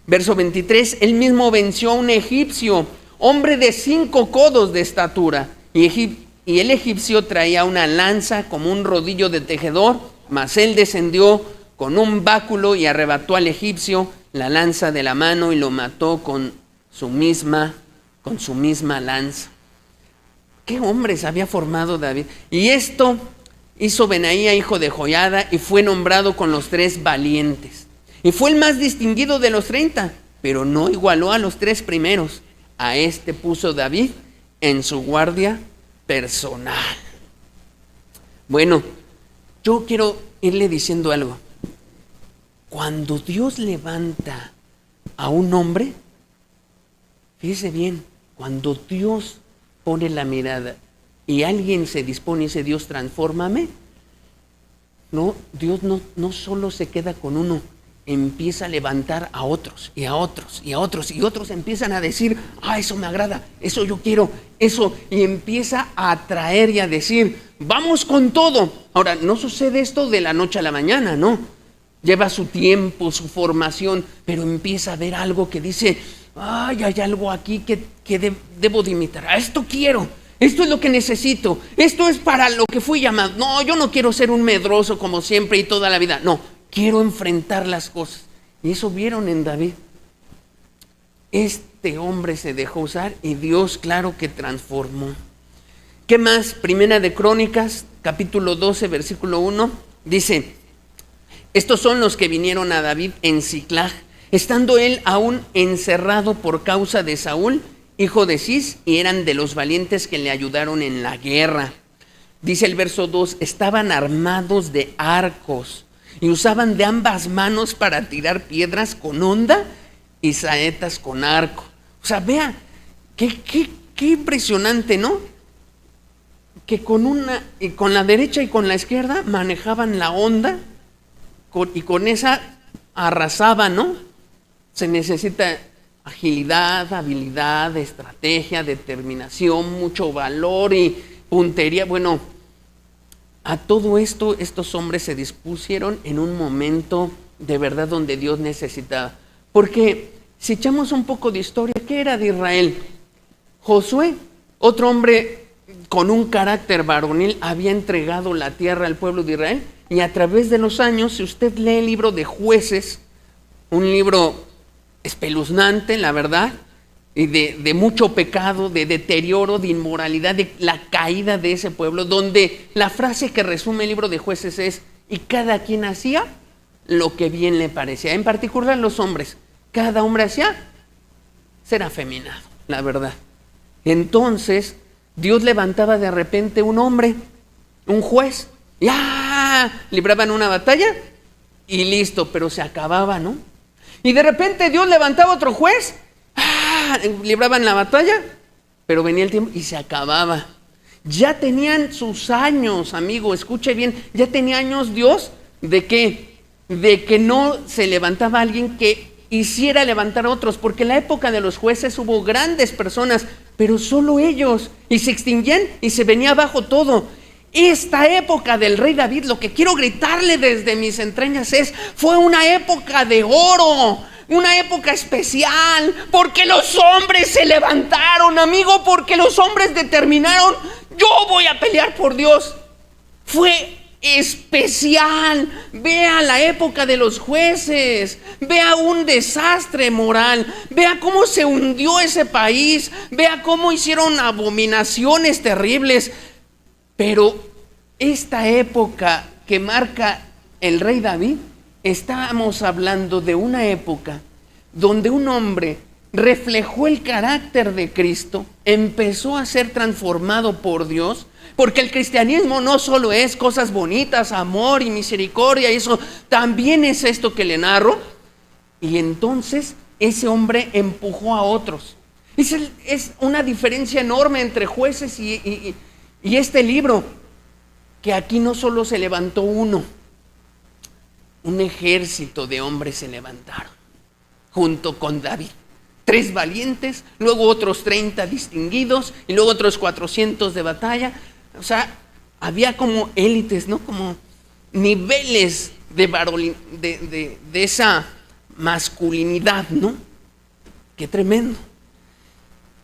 Verso 23, él mismo venció a un egipcio, hombre de 5 codos de estatura. Y el egipcio traía una lanza como un rodillo de tejedor, mas él descendió con un báculo y arrebató al egipcio la lanza de la mano y lo mató con su misma lanza. ¿Qué hombres había formado David? Y esto hizo Benaía, hijo de Joiada, y fue nombrado con los 3 valientes. Y fue el más distinguido de los 30, pero no igualó a los 3 primeros. A este puso David en su guardia personal. Bueno, yo quiero irle diciendo algo. Cuando Dios levanta a un hombre, fíjese bien, cuando Dios pone la mirada y alguien se dispone y dice: Dios, transfórmame, no, Dios no solo se queda con uno, empieza a levantar a otros y a otros y a otros, y otros empiezan a decir: eso me agrada, eso yo quiero, eso, y empieza a atraer y a decir: vamos con todo. Ahora, no sucede esto de la noche a la mañana, no, lleva su tiempo, su formación, pero empieza a ver algo que dice: hay algo aquí que debo de imitar, a esto quiero, esto es lo que necesito, esto es para lo que fui llamado. No, yo no quiero ser un medroso como siempre y toda la vida, no, quiero enfrentar las cosas. Y eso vieron en David. Este hombre se dejó usar y Dios, claro que transformó. ¿Qué más? Primera de Crónicas, capítulo 12, versículo 1, dice: estos son los que vinieron a David en Siclag, estando él aún encerrado por causa de Saúl, hijo de Cis, y eran de los valientes que le ayudaron en la guerra. Dice el verso 2, estaban armados de arcos y usaban de ambas manos para tirar piedras con honda y saetas con arco. O sea, vea, qué impresionante, ¿no? Que con la derecha y con la izquierda manejaban la honda y con esa arrasaban, ¿no? Se necesita agilidad, habilidad, estrategia, determinación, mucho valor y puntería. Bueno, a todo esto estos hombres se dispusieron en un momento de verdad donde Dios necesitaba. Porque si echamos un poco de historia, ¿qué era de Israel? Josué, otro hombre con un carácter varonil, había entregado la tierra al pueblo de Israel, y a través de los años, si usted lee el libro de Jueces, un libro espeluznante, la verdad, y de mucho pecado, de deterioro, de inmoralidad, de la caída de ese pueblo, donde la frase que resume el libro de Jueces es: y cada quien hacía lo que bien le parecía. En particular los hombres, cada hombre hacía ser afeminado, la verdad. Entonces Dios levantaba de repente un hombre, un juez, libraban una batalla y listo, pero se acababa, ¿no? Y de repente Dios levantaba otro juez, libraban la batalla, pero venía el tiempo y se acababa. Ya tenían sus años, amigo, escuche bien, ya tenía años Dios de que no se levantaba alguien que hiciera levantar a otros, porque en la época de los jueces hubo grandes personas, pero solo ellos, y se extinguían y se venía abajo todo. Esta época del rey David, lo que quiero gritarle desde mis entrañas fue una época de oro, una época especial, porque los hombres se levantaron, amigo, porque los hombres determinaron, yo voy a pelear por Dios. Fue especial. Vea la época de los jueces, vea un desastre moral, vea cómo se hundió ese país, vea cómo hicieron abominaciones terribles. Pero esta época que marca el rey David, estamos hablando de una época donde un hombre reflejó el carácter de Cristo, empezó a ser transformado por Dios, porque el cristianismo no solo es cosas bonitas, amor y misericordia, eso también es esto que le narro. Y entonces ese hombre empujó a otros. Es una diferencia enorme entre jueces y este libro, que aquí no solo se levantó uno, un ejército de hombres se levantaron junto con David. 3 valientes, luego otros 30 distinguidos y luego otros 400 de batalla. O sea, había como élites, ¿no? Como niveles de esa masculinidad, ¿no? Qué tremendo.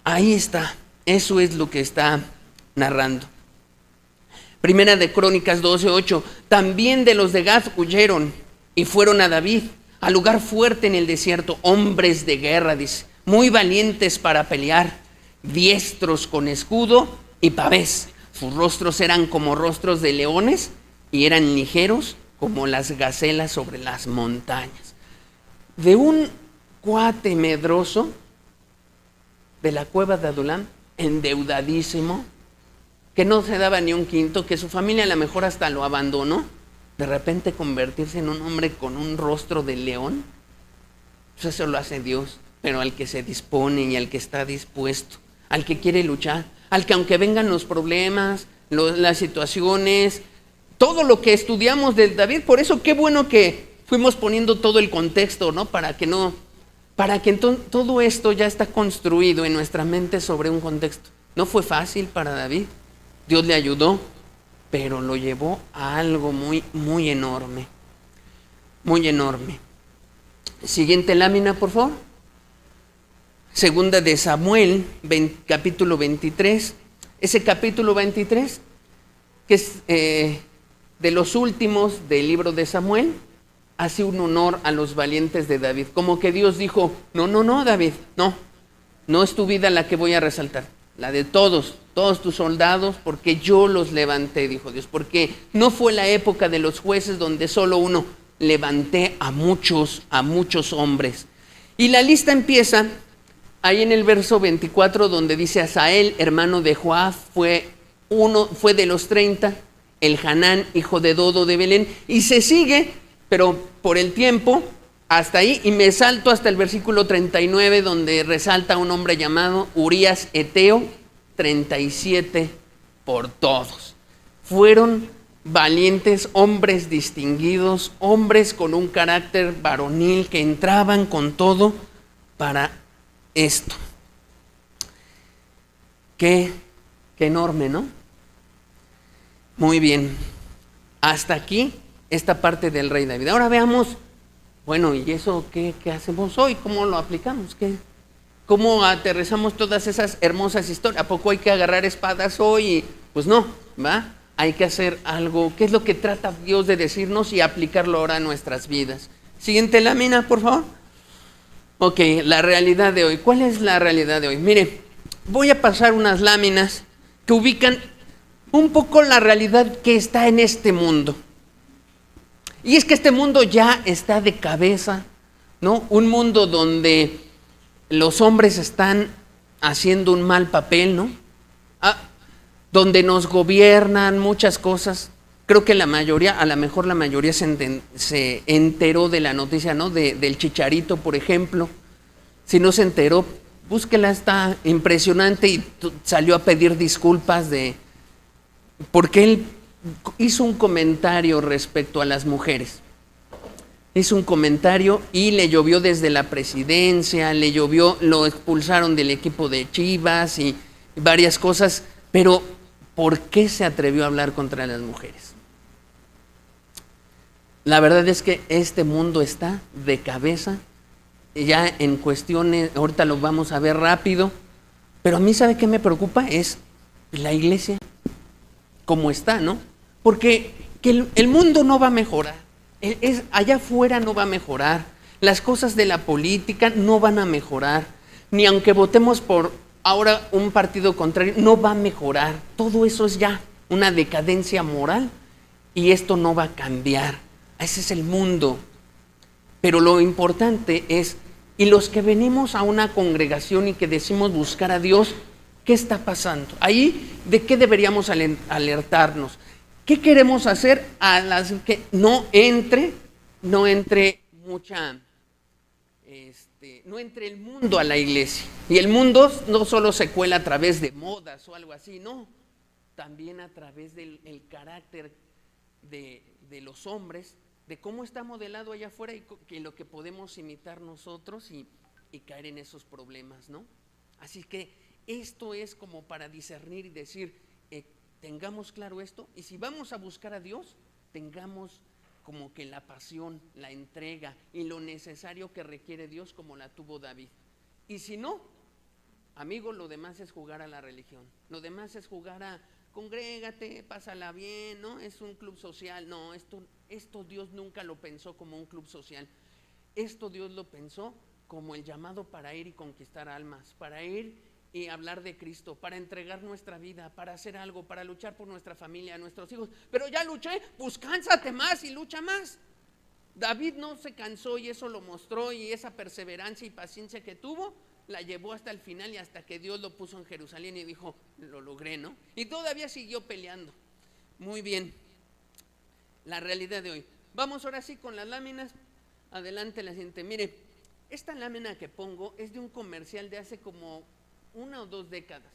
Ahí está, eso es lo que está narrando. Primera de Crónicas 12:8. También de los de Gad huyeron y fueron a David, al lugar fuerte en el desierto, hombres de guerra, dice, muy valientes para pelear, diestros con escudo y pavés. Sus rostros eran como rostros de leones y eran ligeros como las gacelas sobre las montañas. De un cuate medroso de la cueva de Adulam, endeudadísimo, que no se daba ni un quinto, que su familia a lo mejor hasta lo abandonó, de repente convertirse en un hombre con un rostro de león. Pues eso lo hace Dios, pero al que se dispone y al que está dispuesto, al que quiere luchar, al que aunque vengan los problemas, las situaciones, todo lo que estudiamos de David, por eso qué bueno que fuimos poniendo todo el contexto, ¿no? Para que todo esto ya está construido en nuestra mente sobre un contexto. No fue fácil para David, Dios le ayudó, pero lo llevó a algo muy, muy enorme, muy enorme. Siguiente lámina, por favor. Segunda de Samuel, capítulo 23. Ese capítulo 23, que es de los últimos del libro de Samuel, hace un honor a los valientes de David. Como que Dios dijo, no, David, no es tu vida la que voy a resaltar, la de todos tus soldados, porque yo los levanté, dijo Dios, porque no fue la época de los jueces donde solo uno, levanté a muchos hombres. Y la lista empieza ahí en el verso 24, donde dice: Asael, hermano de Joab, fue de los 30, el Hanán, hijo de Dodo de Belén, y se sigue, pero por el tiempo, hasta ahí, y me salto hasta el versículo 39, donde resalta un hombre llamado Urías Eteo, 37 por todos. Fueron valientes, hombres distinguidos, hombres con un carácter varonil que entraban con todo para esto. Qué enorme, ¿no? Muy bien. Hasta aquí esta parte del rey David. Ahora veamos, bueno, ¿y eso qué hacemos hoy? ¿Cómo lo aplicamos? ¿Cómo aterrizamos todas esas hermosas historias? ¿A poco hay que agarrar espadas hoy? Pues no, ¿va? Hay que hacer algo. ¿Qué es lo que trata Dios de decirnos y aplicarlo ahora a nuestras vidas? Siguiente lámina, por favor. Ok, la realidad de hoy. ¿Cuál es la realidad de hoy? Mire, voy a pasar unas láminas que ubican un poco la realidad que está en este mundo. Y es que este mundo ya está de cabeza, ¿no? Un mundo donde los hombres están haciendo un mal papel, ¿no? Donde nos gobiernan muchas cosas. Creo que la mayoría, a lo mejor la mayoría se enteró de la noticia, ¿no? Del Chicharito, por ejemplo. Si no se enteró, búsquela, está impresionante, y salió a pedir disculpas porque él hizo un comentario respecto a las mujeres. Hizo un comentario y le llovió desde la presidencia, le llovió, lo expulsaron del equipo de Chivas y varias cosas, pero ¿por qué se atrevió a hablar contra las mujeres? La verdad es que este mundo está de cabeza, ya en cuestiones, ahorita lo vamos a ver rápido, pero a mí, ¿sabe qué me preocupa? Es la iglesia, cómo está, ¿no? Porque que el mundo no va a mejorar, allá afuera no va a mejorar, las cosas de la política no van a mejorar, ni aunque votemos por ahora un partido contrario, no va a mejorar. Todo eso es ya una decadencia moral y esto no va a cambiar. Ese es el mundo. Pero lo importante es, y los que venimos a una congregación y que decimos buscar a Dios, ¿qué está pasando? Ahí, ¿de qué deberíamos alertarnos? ¿Qué queremos hacer a las que no entre mucha, no entre el mundo a la iglesia? Y el mundo no solo se cuela a través de modas o algo así, no, también a través del carácter de los hombres, de cómo está modelado allá afuera y que lo que podemos imitar nosotros y caer en esos problemas, ¿no? Así que esto es como para discernir y decir, tengamos claro esto, y si vamos a buscar a Dios, tengamos como que la pasión, la entrega y lo necesario que requiere Dios como la tuvo David. Y si no, amigo, lo demás es jugar a la religión, lo demás es jugar a congrégate, pásala bien, ¿no? Es un club social. No, esto Dios nunca lo pensó como un club social. Esto Dios lo pensó como el llamado para ir y conquistar almas, para ir y hablar de Cristo, para entregar nuestra vida, para hacer algo, para luchar por nuestra familia, nuestros hijos. Pero ya luché, pues cánsate más y lucha más. David no se cansó y eso lo mostró, y esa perseverancia y paciencia que tuvo la llevó hasta el final y hasta que Dios lo puso en Jerusalén y dijo, lo logré, ¿no? Y todavía siguió peleando. Muy bien, la realidad de hoy. Vamos ahora sí con las láminas. Adelante la siguiente. Mire, esta lámina que pongo es de un comercial de hace como 1 o 2 décadas,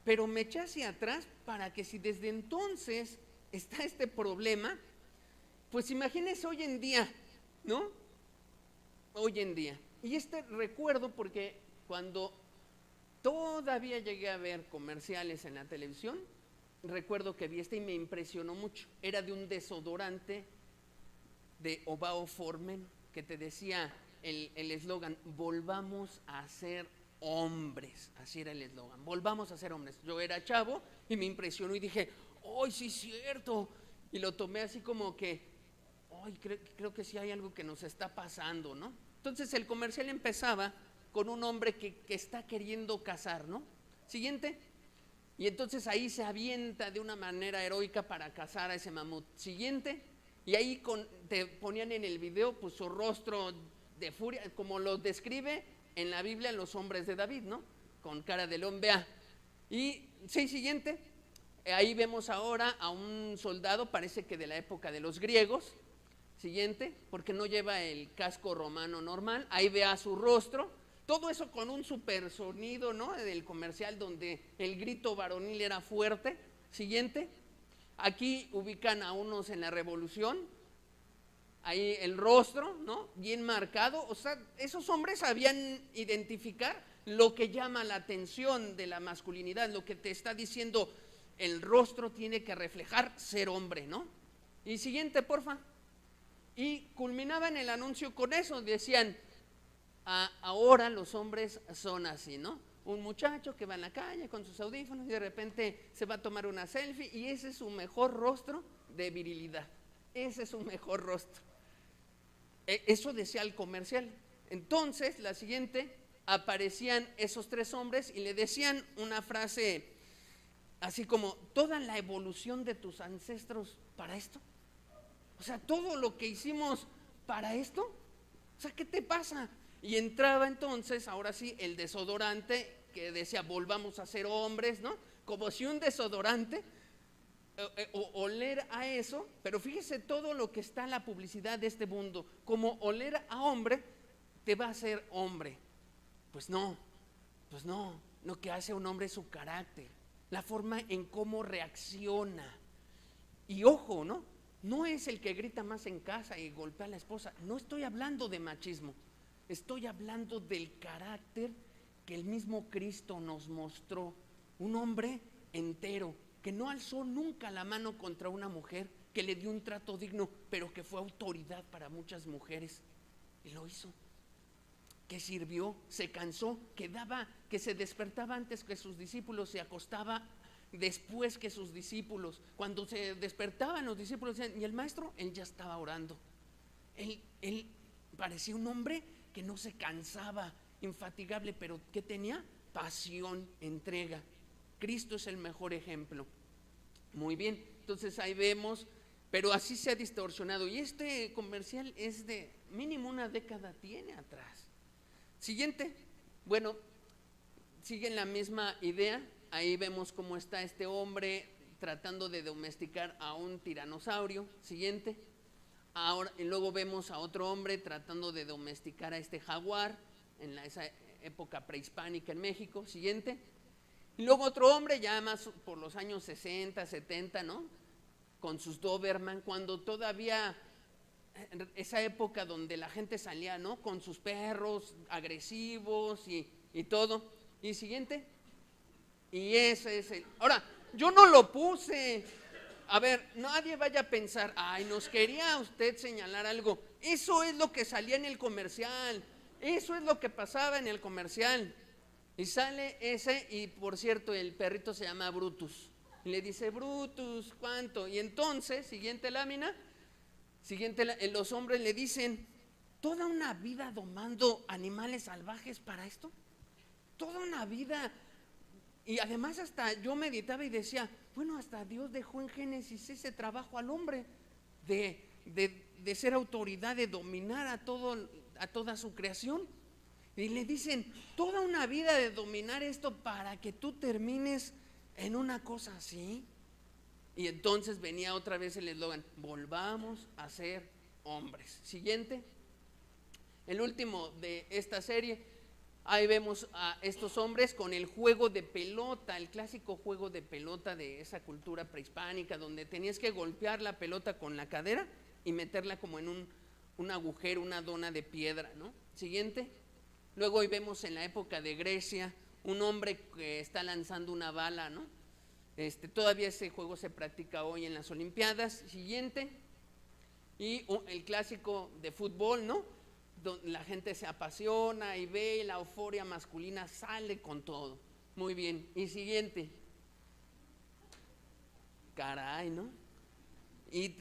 pero me eché hacia atrás para que si desde entonces está este problema, pues imagínese hoy en día, ¿no? Hoy en día. Y recuerdo porque cuando todavía llegué a ver comerciales en la televisión, recuerdo que vi y me impresionó mucho. Era de un desodorante de Obao Formen que te decía el eslogan, volvamos a ser hombres. Así era el eslogan, volvamos a ser hombres. Yo era chavo y me impresionó y dije, ¡ay, sí es cierto! Y lo tomé así como que, ¡ay, creo que sí hay algo que nos está pasando!, ¿no? Entonces el comercial empezaba con un hombre que está queriendo cazar, ¿no? Siguiente. Y entonces ahí se avienta de una manera heroica para cazar a ese mamut. Siguiente. Y ahí te ponían en el video pues su rostro de furia, como lo describe en la Biblia los hombres de David, ¿no? Con cara de león, vea. Y sí, siguiente. Ahí vemos ahora a un soldado, parece que de la época de los griegos. Siguiente, porque no lleva el casco romano normal. Ahí vea su rostro. Todo eso con un super sonido, ¿no? Del comercial donde el grito varonil era fuerte. Siguiente. Aquí ubican a unos en la Revolución. Ahí el rostro, ¿no? Bien marcado. O sea, esos hombres sabían identificar lo que llama la atención de la masculinidad, lo que te está diciendo, el rostro tiene que reflejar ser hombre, ¿no? Y siguiente, porfa. Y culminaban el anuncio con eso, decían, ahora los hombres son así, ¿no? Un muchacho que va en la calle con sus audífonos y de repente se va a tomar una selfie y ese es su mejor rostro de virilidad. Ese es su mejor rostro. Eso decía el comercial. Entonces, la siguiente, aparecían esos 3 hombres y le decían una frase así como, toda la evolución de tus ancestros para esto. O sea, todo lo que hicimos para esto. O sea, ¿qué te pasa? Y entraba entonces, ahora sí, el desodorante que decía, volvamos a ser hombres, ¿no? Como si un desodorante oler a eso, pero fíjese todo lo que está en la publicidad de este mundo, como oler a hombre te va a hacer hombre. Pues no, lo que hace a un hombre es su carácter, la forma en cómo reacciona. Y ojo, no es el que grita más en casa y golpea a la esposa, no estoy hablando de machismo, estoy hablando del carácter que el mismo Cristo nos mostró, un hombre entero, que no alzó nunca la mano contra una mujer, que le dio un trato digno, pero que fue autoridad para muchas mujeres, y lo hizo, que sirvió, se cansó, que se despertaba antes que sus discípulos, se acostaba después que sus discípulos. Cuando se despertaban los discípulos decían, ¿y el maestro? Él ya estaba orando. Él parecía un hombre que no se cansaba, infatigable, pero que tenía pasión, entrega. Cristo es el mejor ejemplo. Muy bien, entonces ahí vemos, pero así se ha distorsionado. Y este comercial es de mínimo una década tiene atrás. Siguiente, bueno, siguen la misma idea. Ahí vemos cómo está este hombre tratando de domesticar a un tiranosaurio. Siguiente. Ahora, y luego vemos a otro hombre tratando de domesticar a este jaguar en esa época prehispánica en México. Siguiente. Y luego otro hombre ya más por los años 60, 70, con sus Doberman, cuando todavía esa época donde la gente salía, con sus perros agresivos y todo. Y siguiente. Y ese es el. Ahora, yo no lo puse. A ver, nadie vaya a pensar, ay, nos quería usted señalar algo. Eso es lo que salía en el comercial. Eso es lo que pasaba en el comercial. Y sale ese, y por cierto, el perrito se llama Brutus. Y le dice, Brutus, ¿cuánto? Y entonces, siguiente lámina, los hombres le dicen, ¿toda una vida domando animales salvajes para esto? Toda una vida. Y además hasta yo meditaba y decía, bueno, hasta Dios dejó en Génesis ese trabajo al hombre de ser autoridad, de dominar a toda su creación. Y le dicen, toda una vida de dominar esto para que tú termines en una cosa así. Y entonces venía otra vez el eslogan, volvamos a ser hombres. Siguiente. El último de esta serie, ahí vemos a estos hombres con el juego de pelota, el clásico juego de pelota de esa cultura prehispánica, donde tenías que golpear la pelota con la cadera y meterla como en un agujero, una dona de piedra, Siguiente. Luego hoy vemos en la época de Grecia un hombre que está lanzando una bala, todavía ese juego se practica hoy en las Olimpiadas. Siguiente. Y el clásico de fútbol, donde la gente se apasiona y ve, la euforia masculina sale con todo. Muy bien. Y siguiente. Caray, Y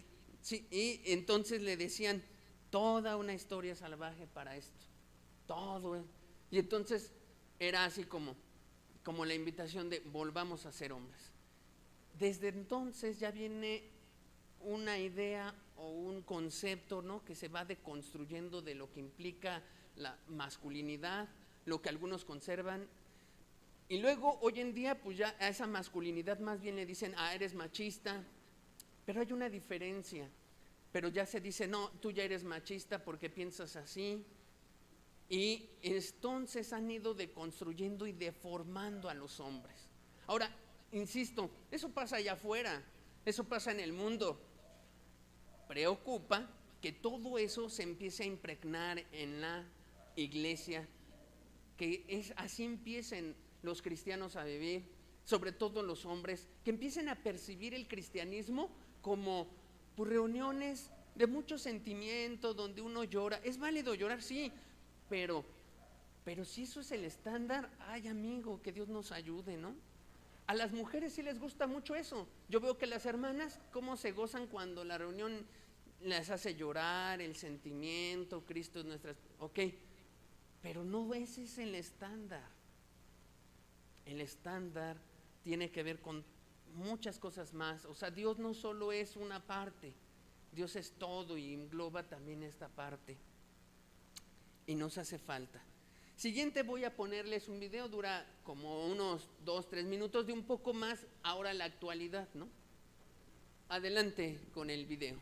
entonces le decían, toda una historia salvaje para esto. Todo. Y entonces era así como la invitación de volvamos a ser hombres. Desde entonces ya viene una idea o un concepto, que se va deconstruyendo de lo que implica la masculinidad, lo que algunos conservan. Y luego hoy en día pues ya a esa masculinidad más bien le dicen, eres machista, pero hay una diferencia. Pero ya se dice, no, tú ya eres machista porque piensas así. Y entonces han ido deconstruyendo y deformando a los hombres. Ahora, insisto, eso pasa allá afuera, eso pasa en el mundo. Preocupa que todo eso se empiece a impregnar en la iglesia, que así empiecen los cristianos a vivir, sobre todo los hombres, que empiecen a percibir el cristianismo como reuniones de mucho sentimiento, donde uno llora. Es válido llorar, sí, pero si eso es el estándar, ay amigo, que Dios nos ayude, A las mujeres sí les gusta mucho eso. Yo veo que las hermanas cómo se gozan cuando la reunión les hace llorar, el sentimiento, Cristo es nuestra. Ok, pero no ese es el estándar. El estándar tiene que ver con muchas cosas más. O sea, Dios no solo es una parte, Dios es todo y engloba también esta parte. Y nos hace falta. Siguiente, voy a ponerles un video, dura como unos 2-3 minutos, de un poco más ahora la actualidad, Adelante con el video.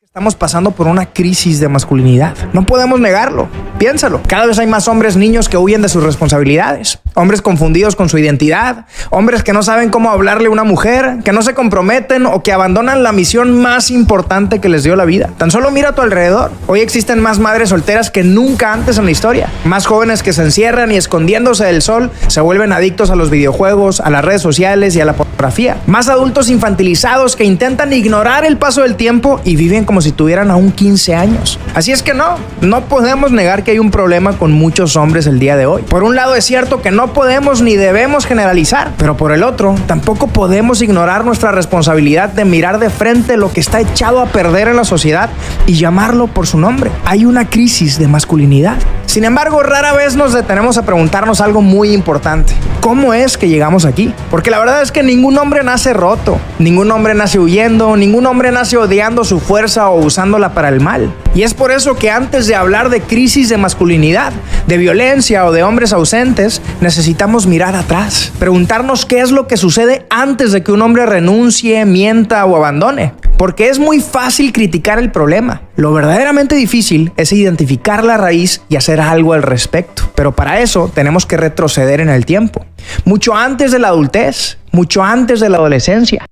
Estamos pasando por una crisis de masculinidad. No podemos negarlo. Piénsalo. Cada vez hay más hombres niños que huyen de sus responsabilidades. Hombres confundidos con su identidad. Hombres que no saben cómo hablarle a una mujer, que no se comprometen o que abandonan la misión más importante que les dio la vida. Tan solo mira a tu alrededor. Hoy existen más madres solteras que nunca antes en la historia. Más jóvenes que se encierran y escondiéndose del sol se vuelven adictos a los videojuegos, a las redes sociales y a la pornografía. Más adultos infantilizados que intentan ignorar el paso del tiempo y viven como si tuvieran aún 15 años. Así es que no podemos negar que hay un problema con muchos hombres el día de hoy. Por un lado es cierto que no podemos ni debemos generalizar, pero por el otro tampoco podemos ignorar nuestra responsabilidad de mirar de frente lo que está echado a perder en la sociedad y llamarlo por su nombre. Hay una crisis de masculinidad. Sin embargo, rara vez nos detenemos a preguntarnos algo muy importante. ¿Cómo es que llegamos aquí? Porque la verdad es que ningún hombre nace roto, ningún hombre nace huyendo, ningún hombre nace odiando su fuerza o usándola para el mal. Y es por eso que antes de hablar de crisis de masculinidad, de violencia o de hombres ausentes, necesitamos mirar atrás, preguntarnos qué es lo que sucede antes de que un hombre renuncie, mienta o abandone. Porque es muy fácil criticar el problema. Lo verdaderamente difícil es identificar la raíz y hacer algo al respecto. Pero para eso tenemos que retroceder en el tiempo. Mucho antes de la adultez, mucho antes de la adolescencia.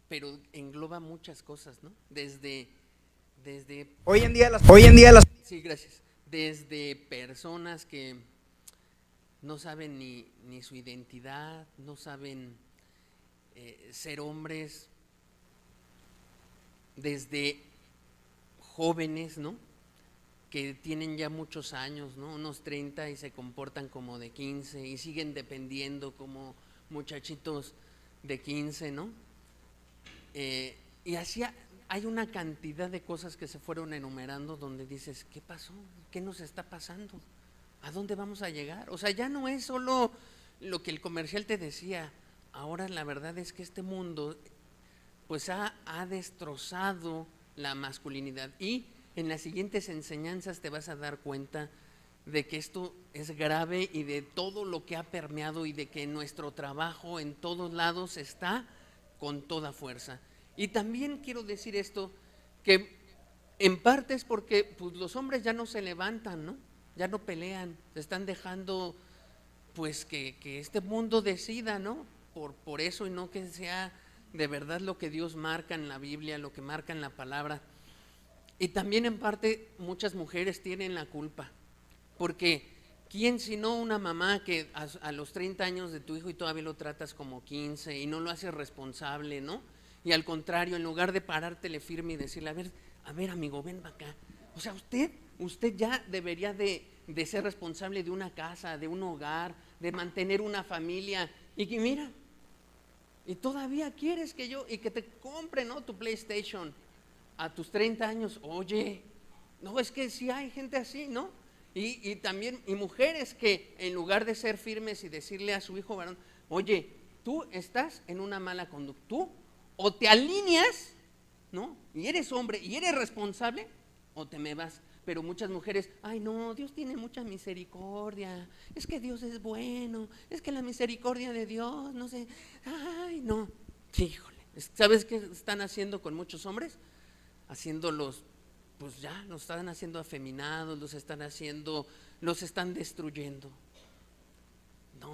Pero engloba muchas cosas, ¿no? Desde Hoy en día las sí, gracias. Desde personas que no saben ni su identidad, no saben ser hombres, desde jóvenes, ¿no? Que tienen ya muchos años, ¿no? Unos 30 y se comportan como de 15 y siguen dependiendo como muchachitos de 15, ¿no? Y así hay una cantidad de cosas que se fueron enumerando donde dices, ¿qué pasó? ¿Qué nos está pasando? ¿A dónde vamos a llegar? O sea, ya no es solo lo que el comercial te decía. Ahora la verdad es que este mundo pues ha destrozado la masculinidad, y en las siguientes enseñanzas te vas a dar cuenta de que esto es grave y de todo lo que ha permeado y de que nuestro trabajo en todos lados está con toda fuerza. Y también quiero decir esto, que en parte es porque pues, los hombres ya no se levantan, ¿no? Ya no pelean, se están dejando pues que este mundo decida, ¿no? Por eso, y no que sea de verdad lo que Dios marca en la Biblia, lo que marca en la palabra. Y también en parte muchas mujeres tienen la culpa, porque ¿quién sino una mamá que a los 30 años de tu hijo y todavía lo tratas como 15 y no lo haces responsable, ¿no? Y al contrario, en lugar de parártele firme y decirle, a ver amigo, ven para acá. O sea, usted ya debería de ser responsable de una casa, de un hogar, de mantener una familia. Y que mira, y todavía quieres y que te compre, ¿no? Tu PlayStation a tus 30 años. Oye, no, es que sí hay gente así, ¿no? Y también, y mujeres que en lugar de ser firmes y decirle a su hijo varón, oye, tú estás en una mala conducta, tú o te alineas, ¿no? Y eres hombre y eres responsable, o te me vas. Pero muchas mujeres, ay no, Dios tiene mucha misericordia, es que Dios es bueno, es que la misericordia de Dios, no sé, ay no, híjole. ¿Sabes qué están haciendo con muchos hombres? Haciéndolos, pues ya, los están haciendo afeminados, los están destruyendo. No,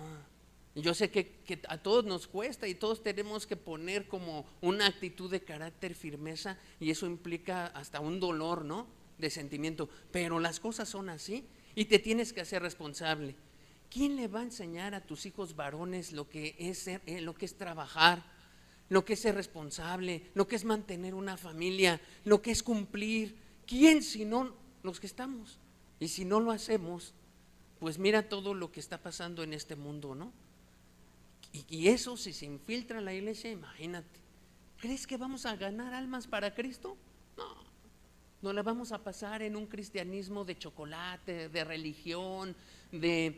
yo sé que a todos nos cuesta y todos tenemos que poner como una actitud de carácter, firmeza, y eso implica hasta un dolor, ¿no? De sentimiento, pero las cosas son así y te tienes que hacer responsable. ¿Quién le va a enseñar a tus hijos varones lo que es trabajar, lo que es ser responsable, lo que es mantener una familia, lo que es cumplir? ¿Quién sino los que estamos? Y si no lo hacemos, pues mira todo lo que está pasando en este mundo, ¿no? Y eso, si se infiltra en la iglesia, imagínate, ¿crees que vamos a ganar almas para Cristo? No, no la vamos a pasar en un cristianismo de chocolate, de religión, de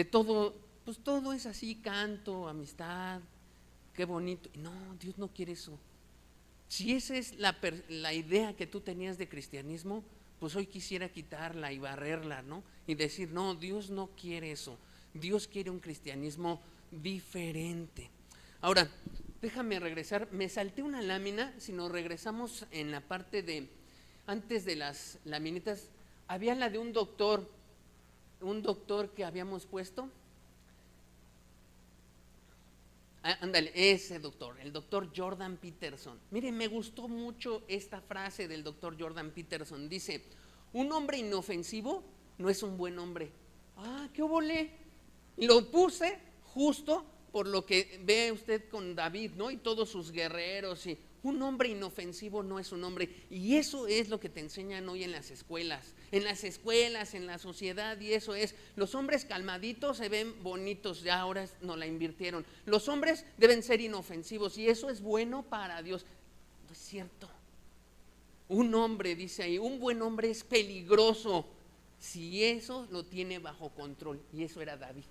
todo, pues todo es así, canto, amistad, qué bonito. No, Dios no quiere eso. Si esa es la idea que tú tenías de cristianismo, pues hoy quisiera quitarla y barrerla, ¿no? Y decir, no, Dios no quiere eso. Dios quiere un cristianismo diferente. Ahora, déjame regresar, me salté una lámina. Si nos regresamos en la parte de antes de las laminitas, había la de un doctor que habíamos puesto. Ándale, ese doctor, el doctor Jordan Peterson. Mire, me gustó mucho esta frase del doctor Jordan Peterson. Dice, un hombre inofensivo no es un buen hombre. ¿Qué obole? Y lo puse justo por lo que ve usted con David, ¿no? Y todos sus guerreros. Y un hombre inofensivo no es un hombre. Y eso es lo que te enseñan hoy en las escuelas. En las escuelas, en la sociedad, y eso es. Los hombres calmaditos se ven bonitos, ya ahora nos la invirtieron. Los hombres deben ser inofensivos y eso es bueno para Dios. No es cierto. Un hombre, dice ahí, un buen hombre es peligroso si eso lo tiene bajo control. Y eso era David.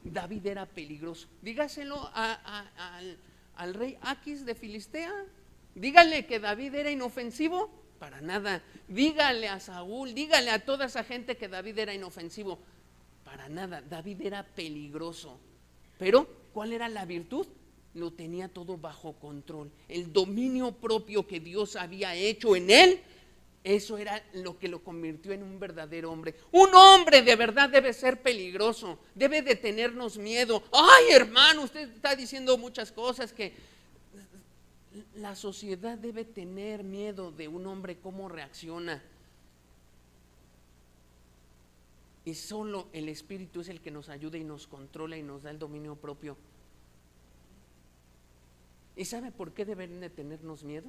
David era peligroso. Dígaselo al rey Aquis de Filistea. Dígale que David era inofensivo. Para nada. Dígale a Saúl, dígale a toda esa gente que David era inofensivo. Para nada. David era peligroso. Pero, ¿cuál era la virtud? Lo tenía todo bajo control. El dominio propio que Dios había hecho en él, eso era lo que lo convirtió en un verdadero hombre. Un hombre de verdad debe ser peligroso, debe de tenernos miedo. Ay, hermano, usted está diciendo muchas cosas que la sociedad debe tener miedo de un hombre, cómo reacciona. Y solo el Espíritu es el que nos ayuda y nos controla y nos da el dominio propio. ¿Y sabe por qué deben de tenernos miedo?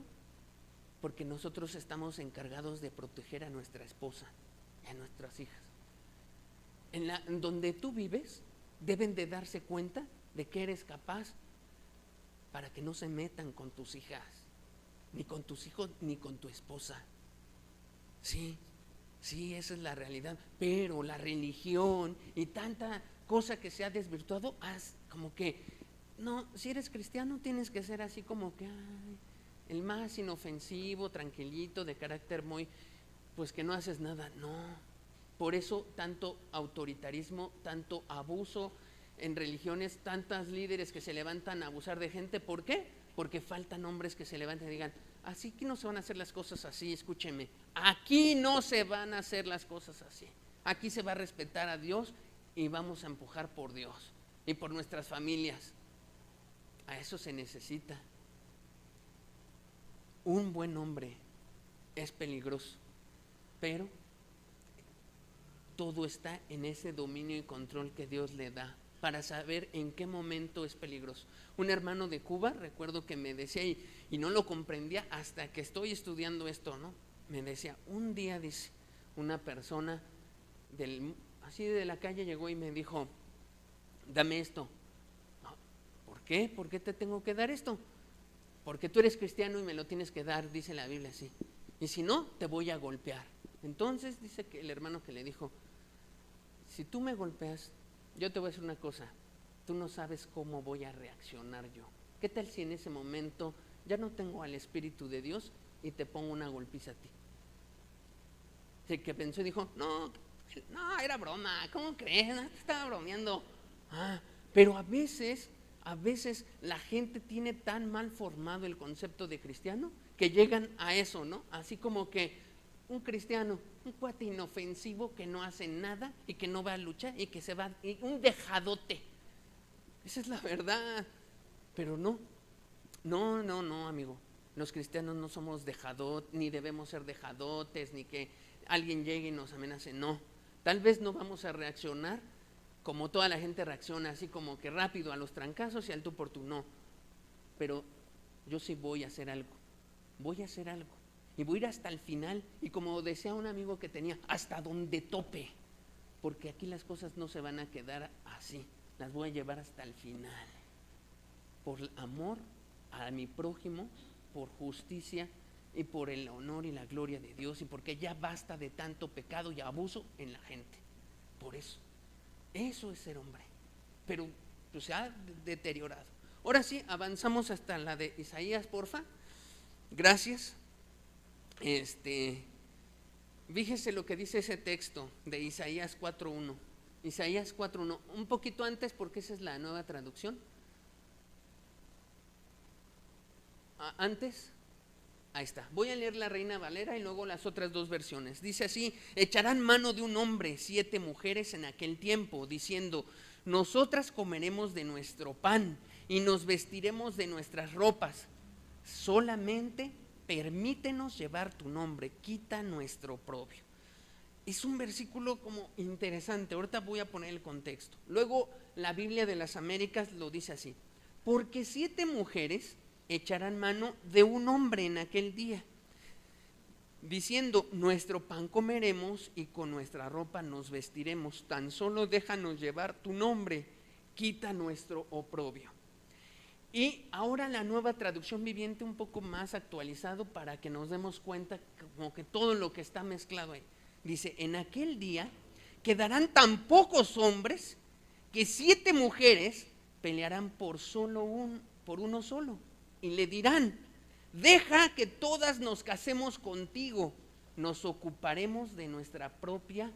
Porque nosotros estamos encargados de proteger a nuestra esposa y a nuestras hijas. En donde tú vives, deben de darse cuenta de que eres capaz para que no se metan con tus hijas, ni con tus hijos, ni con tu esposa. Sí, esa es la realidad. Pero la religión y tanta cosa que se ha desvirtuado, como que, no, si eres cristiano tienes que ser así como que, el más inofensivo, tranquilito, de carácter muy, pues que no haces nada. No, por eso tanto autoritarismo, tanto abuso en religiones, tantos líderes que se levantan a abusar de gente. ¿Por qué? Porque faltan hombres que se levanten y digan, así que no se van a hacer las cosas así, escúcheme, aquí no se van a hacer las cosas así, aquí se va a respetar a Dios y vamos a empujar por Dios y por nuestras familias. A eso se necesita. Un buen hombre es peligroso, pero todo está en ese dominio y control que Dios le da para saber en qué momento es peligroso. Un hermano de Cuba, recuerdo que me decía, y no lo comprendía hasta que estoy estudiando esto, ¿no? Me decía, un día, dice, una persona así de la calle llegó y me dijo, dame esto. No, ¿por qué? ¿Por qué te tengo que dar esto? Porque tú eres cristiano y me lo tienes que dar, dice la Biblia así. Y si no, te voy a golpear. Entonces dice que el hermano que le dijo, si tú me golpeas, yo te voy a decir una cosa, tú no sabes cómo voy a reaccionar yo. ¿Qué tal si en ese momento ya no tengo al Espíritu de Dios y te pongo una golpiza a ti? El que pensó y dijo, no, era broma, ¿cómo crees? No, te estaba bromeando. Pero a veces la gente tiene tan mal formado el concepto de cristiano que llegan a eso, ¿no? Así como que un cristiano, un cuate inofensivo que no hace nada y que no va a luchar y que se va, y un dejadote. Esa es la verdad. Pero no, amigo. Los cristianos no somos dejadotes, ni debemos ser dejadotes, ni que alguien llegue y nos amenace. No, tal vez no vamos a reaccionar como toda la gente reacciona, así como que rápido a los trancazos y al tú por tú. No, pero yo sí voy a hacer algo. Y voy a ir hasta el final, y como decía un amigo que tenía, hasta donde tope. porque aquí las cosas no se van a quedar así, las voy a llevar hasta el final, por amor a mi prójimo, por justicia y por el honor y la gloria de Dios, y porque ya basta de tanto pecado y abuso en la gente. Por eso es ser hombre, pero pues se ha deteriorado. Ahora sí, avanzamos hasta la de Isaías, porfa. Gracias. Fíjese lo que dice ese texto de Isaías 4:1. Isaías 4:1, un poquito antes porque esa es la Nueva Traducción. Antes, ahí está. Voy a leer la Reina Valera y luego las otras dos versiones. Dice así: echarán mano de un hombre 7 mujeres en aquel tiempo, diciendo: nosotras comeremos de nuestro pan y nos vestiremos de nuestras ropas. Solamente permítenos llevar tu nombre, quita nuestro oprobio. Es un versículo como interesante. Ahorita voy a poner el contexto. Luego la Biblia de las Américas lo dice así: porque 7 mujeres echarán mano de un hombre en aquel día, diciendo: nuestro pan comeremos y con nuestra ropa nos vestiremos. Tan solo déjanos llevar tu nombre, quita nuestro oprobio. Y ahora la Nueva Traducción Viviente, un poco más actualizado para que nos demos cuenta como que todo lo que está mezclado ahí. Dice: en aquel día quedarán tan pocos hombres que 7 mujeres pelearán por uno solo, y le dirán: deja que todas nos casemos contigo, nos ocuparemos de nuestra propia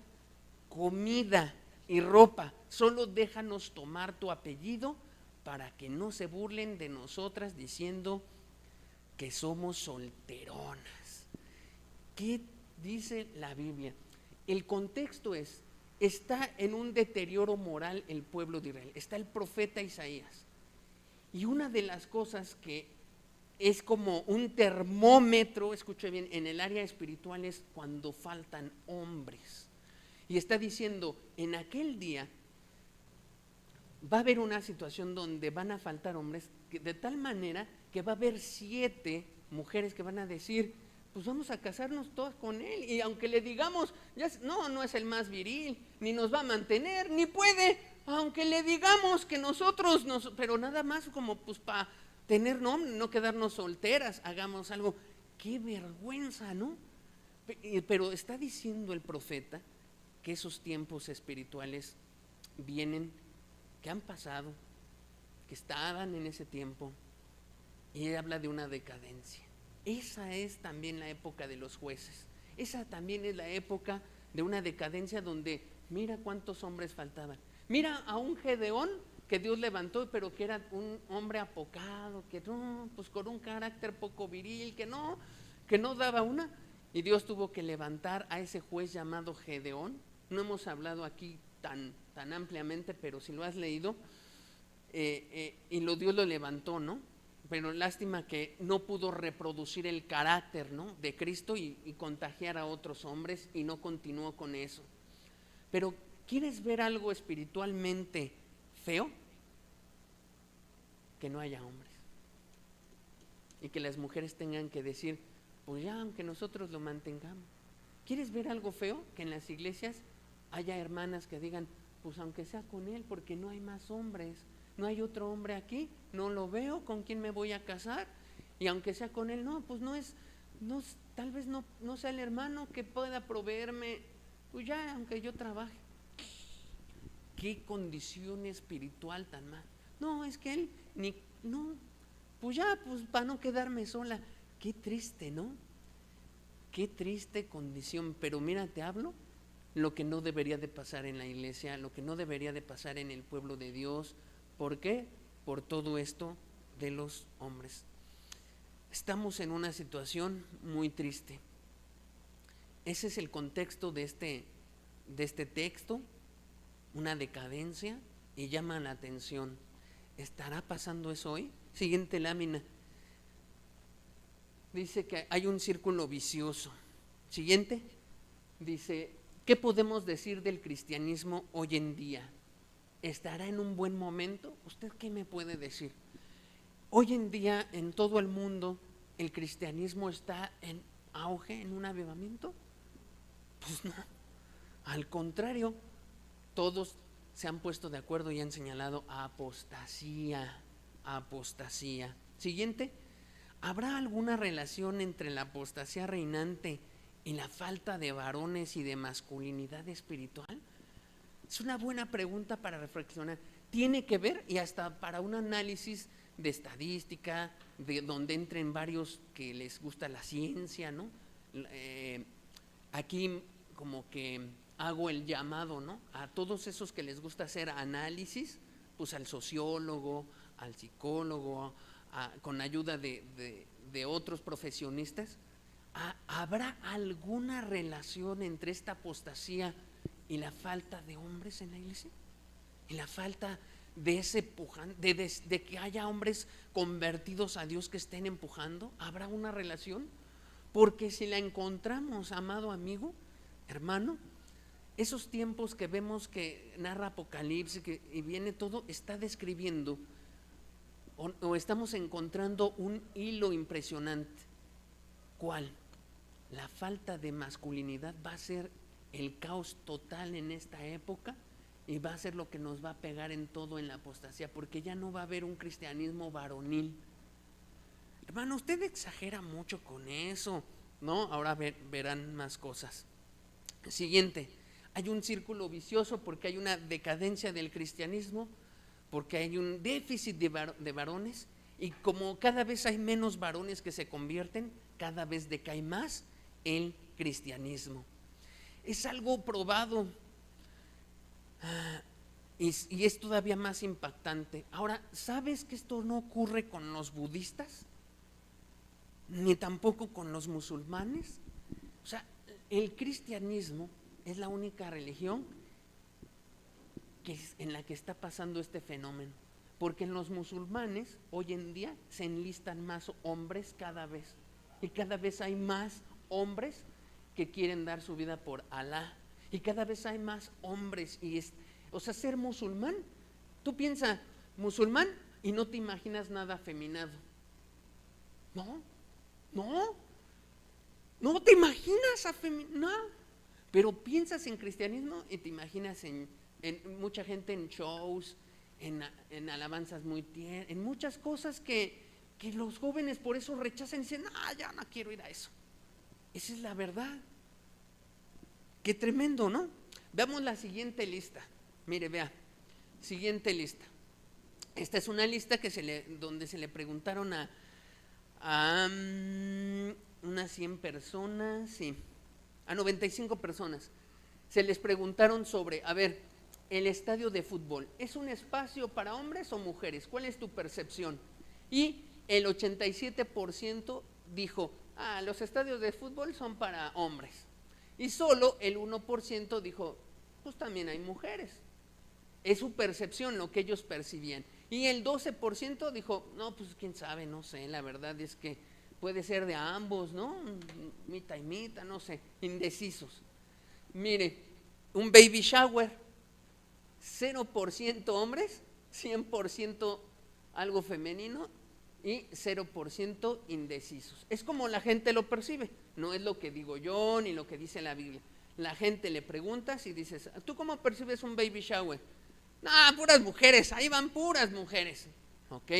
comida y ropa, solo déjanos tomar tu apellido para que no se burlen de nosotras diciendo que somos solteronas. ¿Qué dice la Biblia? El contexto está en un deterioro moral el pueblo de Israel. Está el profeta Isaías. Y una de las cosas que es como un termómetro, escuche bien, en el área espiritual es cuando faltan hombres. Y está diciendo: en aquel día va a haber una situación donde van a faltar hombres, de tal manera que va a haber 7 mujeres que van a decir: pues vamos a casarnos todas con él, y aunque le digamos, no es el más viril, ni nos va a mantener, ni puede, aunque le digamos que nosotros, pero nada más como pues para tener nombre, no quedarnos solteras, hagamos algo. Qué vergüenza, ¿no? Pero está diciendo el profeta que esos tiempos espirituales vienen, que han pasado, que estaban en ese tiempo, y él habla de una decadencia. Esa es también la época de los jueces. Esa también es la época de una decadencia donde mira cuántos hombres faltaban. Mira a un Gedeón que Dios levantó, pero que era un hombre apocado, que no, pues con un carácter poco viril, que no daba una, y Dios tuvo que levantar a ese juez llamado Gedeón. No hemos hablado aquí tan ampliamente, pero si lo has leído, y Dios lo levantó, ¿no? Pero lástima que no pudo reproducir el carácter, ¿no?, de Cristo y contagiar a otros hombres, y no continuó con eso. Pero ¿quieres ver algo espiritualmente feo? Que no haya hombres, y que las mujeres tengan que decir: pues ya, aunque nosotros lo mantengamos. ¿Quieres ver algo feo? Que en las iglesias haya hermanas que digan: pues aunque sea con él, porque no hay más hombres, no hay otro hombre aquí, no lo veo, ¿con quién me voy a casar? Y aunque sea con él, pues tal vez no sea el hermano que pueda proveerme, pues ya, aunque yo trabaje. Qué condición espiritual tan mal. No, es que él pues ya, pues para no quedarme sola. Qué triste, ¿no? Qué triste condición. Pero mira, te hablo lo que no debería de pasar en la iglesia, lo que no debería de pasar en el pueblo de Dios. ¿Por qué? Por todo esto de los hombres. Estamos en una situación muy triste. Ese es el contexto de este texto, una decadencia, y llama la atención. ¿Estará pasando eso hoy? Siguiente lámina. Dice que hay un círculo vicioso. Siguiente. Dice: ¿qué podemos decir del cristianismo hoy en día? ¿Estará en un buen momento? ¿Usted qué me puede decir? Hoy en día, en todo el mundo, ¿el cristianismo está en auge, en un avivamiento? Pues no, al contrario, todos se han puesto de acuerdo y han señalado apostasía. Apostasía. Siguiente. ¿Habrá alguna relación entre la apostasía reinante y la falta de varones y de masculinidad espiritual? Es una buena pregunta para reflexionar. Tiene que ver, y hasta para un análisis de estadística, de donde entren varios que les gusta la ciencia, ¿no? Aquí como que hago el llamado, ¿no?, a todos esos que les gusta hacer análisis, pues al sociólogo, al psicólogo, con ayuda de otros profesionistas. ¿Habrá alguna relación entre esta apostasía y la falta de hombres en la iglesia? ¿Y la falta de ese de que haya hombres convertidos a Dios que estén empujando? ¿Habrá una relación? Porque si la encontramos, amado amigo, hermano, esos tiempos que vemos que narra Apocalipsis y viene todo, está describiendo o estamos encontrando un hilo impresionante. ¿Cuál? La falta de masculinidad va a ser el caos total en esta época y va a ser lo que nos va a pegar en todo en la apostasía, porque ya no va a haber un cristianismo varonil. Hermano, usted exagera mucho con eso, ¿no? Ahora verán más cosas. Siguiente, hay un círculo vicioso porque hay una decadencia del cristianismo, porque hay un déficit de varones, y como cada vez hay menos varones que se convierten, cada vez decae más el cristianismo. Es algo probado, y es todavía más impactante. Ahora, ¿sabes que esto no ocurre con los budistas? Ni tampoco con los musulmanes. O sea, el cristianismo es la única religión en la que está pasando este fenómeno, porque en los musulmanes hoy en día se enlistan más hombres cada vez, y cada vez hay más hombres que quieren dar su vida por Alá, y cada vez hay más hombres, o sea, ser musulmán, tú piensas musulmán y no te imaginas nada afeminado, no te imaginas afeminado, pero piensas en cristianismo y te imaginas en mucha gente en shows, en alabanzas muy tiernas, en muchas cosas que los jóvenes por eso rechazan y dicen, ya no quiero ir a eso. Esa es la verdad. Qué tremendo, ¿no? Veamos la siguiente lista. Mire, vea, siguiente lista. Esta es una lista donde se le preguntaron a unas 100 personas, sí, a 95 personas. Se les preguntaron sobre, a ver, el estadio de fútbol, ¿es un espacio para hombres o mujeres? ¿Cuál es tu percepción? Y el 87% dijo, los estadios de fútbol son para hombres. Y solo el 1% dijo, pues también hay mujeres. Es su percepción, lo que ellos percibían. Y el 12% dijo, no, pues quién sabe, no sé, la verdad es que puede ser de ambos, ¿no? Mitad y mitad, no sé, indecisos. Mire, un baby shower, 0% hombres, 100% algo femenino y 0% indecisos. Es como la gente lo percibe, no es lo que digo yo ni lo que dice la Biblia. La gente le preguntas y dices, ¿tú cómo percibes un baby shower? Puras mujeres, ahí van puras mujeres. Ok,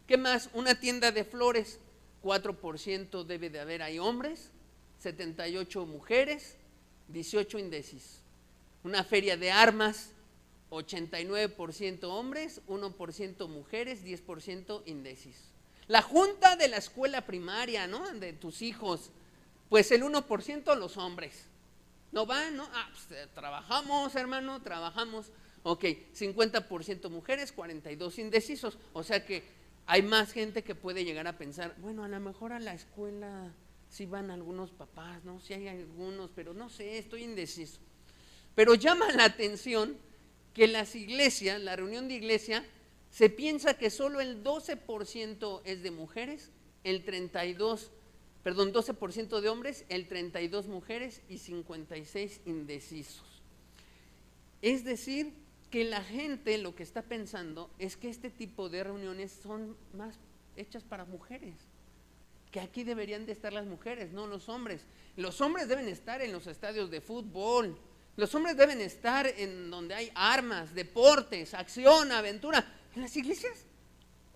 ¿qué más? Una tienda de flores, 4% debe de haber ahí hombres, 78 mujeres, 18 indecisos. Una feria de armas, 89% hombres, 1% mujeres, 10% indecisos. La junta de la escuela primaria, ¿no?, de tus hijos, pues el 1% los hombres. ¿No van? ¿No? Pues, trabajamos, hermano, trabajamos. Ok, 50% mujeres, 42 indecisos. O sea que hay más gente que puede llegar a pensar, bueno, a lo mejor a la escuela sí van algunos papás, ¿no? Sí hay algunos, pero no sé, estoy indeciso. Pero llama la atención que las iglesias, la reunión de iglesia, se piensa que solo el 12% es de mujeres, 12% de hombres, el 32 mujeres y 56 indecisos. Es decir, que la gente lo que está pensando es que este tipo de reuniones son más hechas para mujeres, que aquí deberían de estar las mujeres, no los hombres. Los hombres deben estar en los estadios de fútbol, Los hombres deben estar en donde hay armas, deportes, acción, aventura. ¿En las iglesias?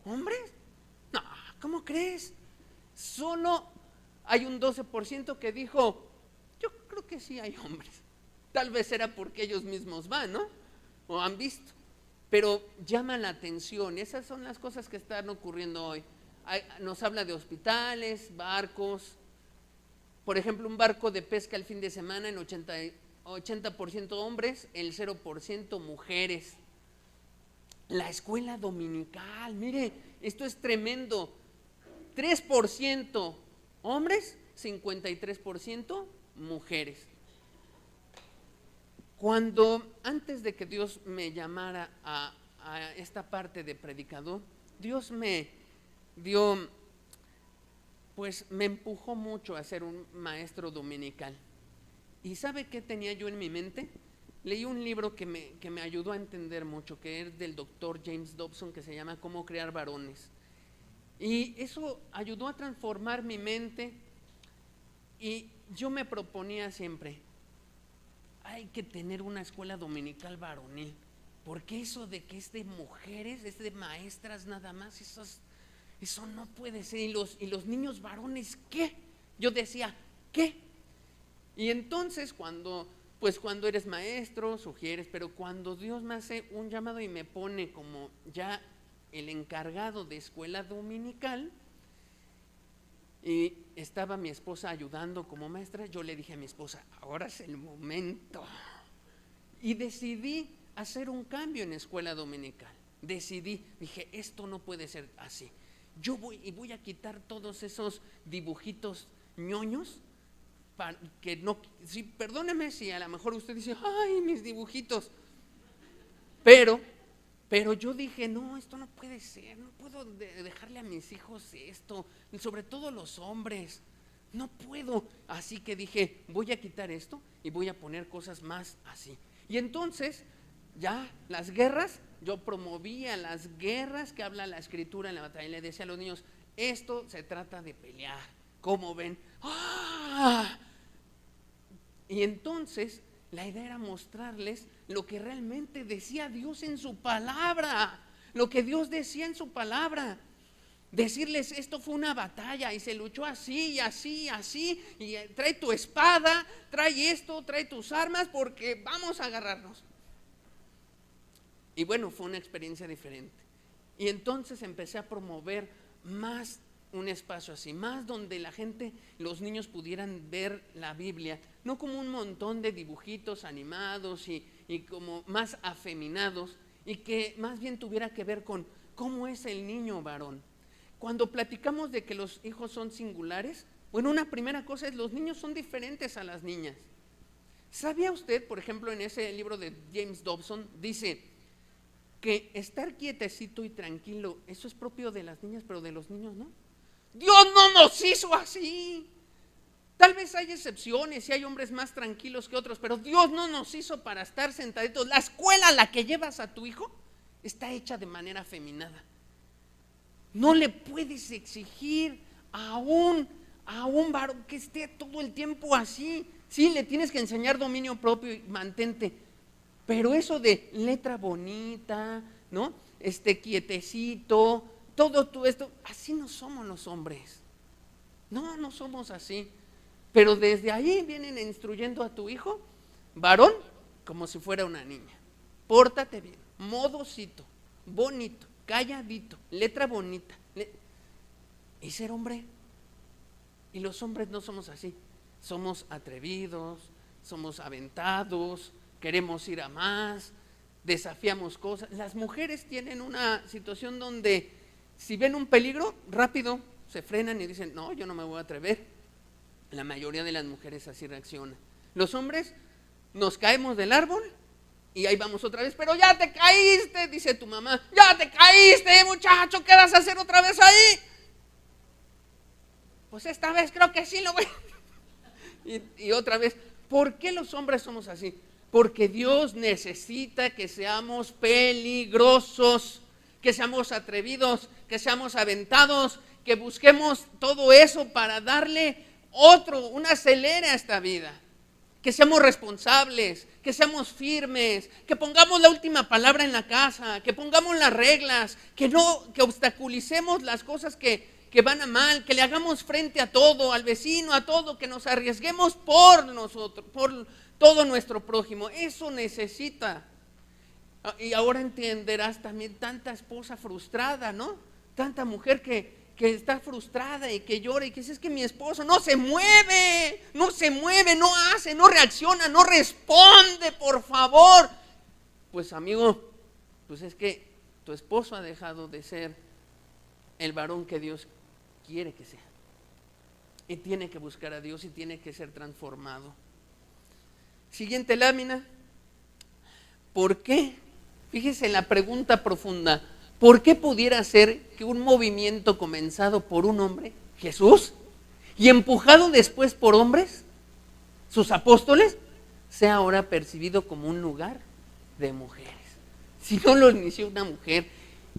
¿Hombres? No, ¿cómo crees? Solo hay un 12% que dijo, yo creo que sí hay hombres. Tal vez era porque ellos mismos van, ¿no? O han visto. Pero llama la atención. Esas son las cosas que están ocurriendo hoy. Nos habla de hospitales, barcos. Por ejemplo, un barco de pesca el fin de semana en 80% hombres, el 0% mujeres. La escuela dominical, mire, esto es tremendo. 3% hombres, 53% mujeres. Antes de que Dios me llamara a esta parte de predicador, Dios me dio, pues me empujó mucho a ser un maestro dominical. ¿Y sabe qué tenía yo en mi mente? Leí un libro que me ayudó a entender mucho, que es del doctor James Dobson, que se llama Cómo crear varones. Y eso ayudó a transformar mi mente, y yo me proponía siempre, hay que tener una escuela dominical varonil, porque eso de que es de mujeres, es de maestras nada más, eso no puede ser. Y los niños varones, ¿qué? Yo decía, ¿qué? Y entonces cuando eres maestro, sugieres, pero cuando Dios me hace un llamado y me pone como ya el encargado de escuela dominical, y estaba mi esposa ayudando como maestra, yo le dije a mi esposa, ahora es el momento. Y decidí hacer un cambio en escuela dominical. Dije, esto no puede ser así. Yo voy a quitar todos esos dibujitos ñoños, que no, sí, perdóneme si a lo mejor usted dice, ay, mis dibujitos, pero yo dije, no, esto no puede ser, no puedo dejarle a mis hijos esto, sobre todo los hombres, no puedo. Así que dije, voy a quitar esto y voy a poner cosas más así. Y entonces, ya las guerras, yo promovía las guerras que habla la escritura en la batalla, y le decía a los niños, esto se trata de pelear, ¿cómo ven? ¡Ah! Y entonces la idea era mostrarles lo que realmente decía Dios en su palabra, lo que Dios decía en su palabra. Decirles, esto fue una batalla y se luchó así y así y así, y trae tu espada, trae esto, trae tus armas, porque vamos a agarrarnos. Y bueno, fue una experiencia diferente. Y entonces empecé a promover más un espacio así, más donde la gente, los niños pudieran ver la Biblia, no como un montón de dibujitos animados y como más afeminados, y que más bien tuviera que ver con cómo es el niño varón. Cuando platicamos de que los hijos son singulares, bueno, una primera cosa es, los niños son diferentes a las niñas. ¿Sabía usted, por ejemplo, en ese libro de James Dobson, dice que estar quietecito y tranquilo, eso es propio de las niñas, pero de los niños no? Dios no nos hizo así. Tal vez hay excepciones y hay hombres más tranquilos que otros, pero Dios no nos hizo para estar sentaditos. La escuela a la que llevas a tu hijo está hecha de manera afeminada. No le puedes exigir a un varón que esté todo el tiempo así. Sí, le tienes que enseñar dominio propio y mantente, pero eso de letra bonita, ¿no? Quietecito, todo esto, así no somos los hombres. No somos así. Pero desde ahí vienen instruyendo a tu hijo, varón, como si fuera una niña. Pórtate bien, modosito, bonito, calladito, letra bonita. Y ser hombre. Y los hombres no somos así. Somos atrevidos, somos aventados, queremos ir a más, desafiamos cosas. Las mujeres tienen una situación donde si ven un peligro, rápido se frenan y dicen, no, yo no me voy a atrever. La mayoría de las mujeres así reaccionan. Los hombres nos caemos del árbol y ahí vamos otra vez, pero ya te caíste, dice tu mamá, ya te caíste, muchacho, ¿qué vas a hacer otra vez ahí? Pues esta vez creo que sí lo voy. Y otra vez, ¿por qué los hombres somos así? Porque Dios necesita que seamos peligrosos, que seamos atrevidos, que seamos aventados, que busquemos todo eso para darle un acelere a esta vida. que seamos responsables, que seamos firmes, que pongamos la última palabra en la casa, que pongamos las reglas, que obstaculicemos las cosas que van a mal, que le hagamos frente a todo, al vecino, a todo, que nos arriesguemos por nosotros, por todo nuestro prójimo. Eso necesita. Y ahora entenderás también tanta esposa frustrada, ¿no? Tanta mujer que está frustrada y que llora y que dice, es que mi esposo no se mueve, no hace, no reacciona, no responde, por favor. Pues amigo, pues es que tu esposo ha dejado de ser el varón que Dios quiere que sea. Y tiene que buscar a Dios y tiene que ser transformado. Siguiente lámina. ¿Por qué? Fíjese en la pregunta profunda. ¿Por qué pudiera ser que un movimiento comenzado por un hombre, Jesús, y empujado después por hombres, sus apóstoles, sea ahora percibido como un lugar de mujeres? Si no lo inició una mujer,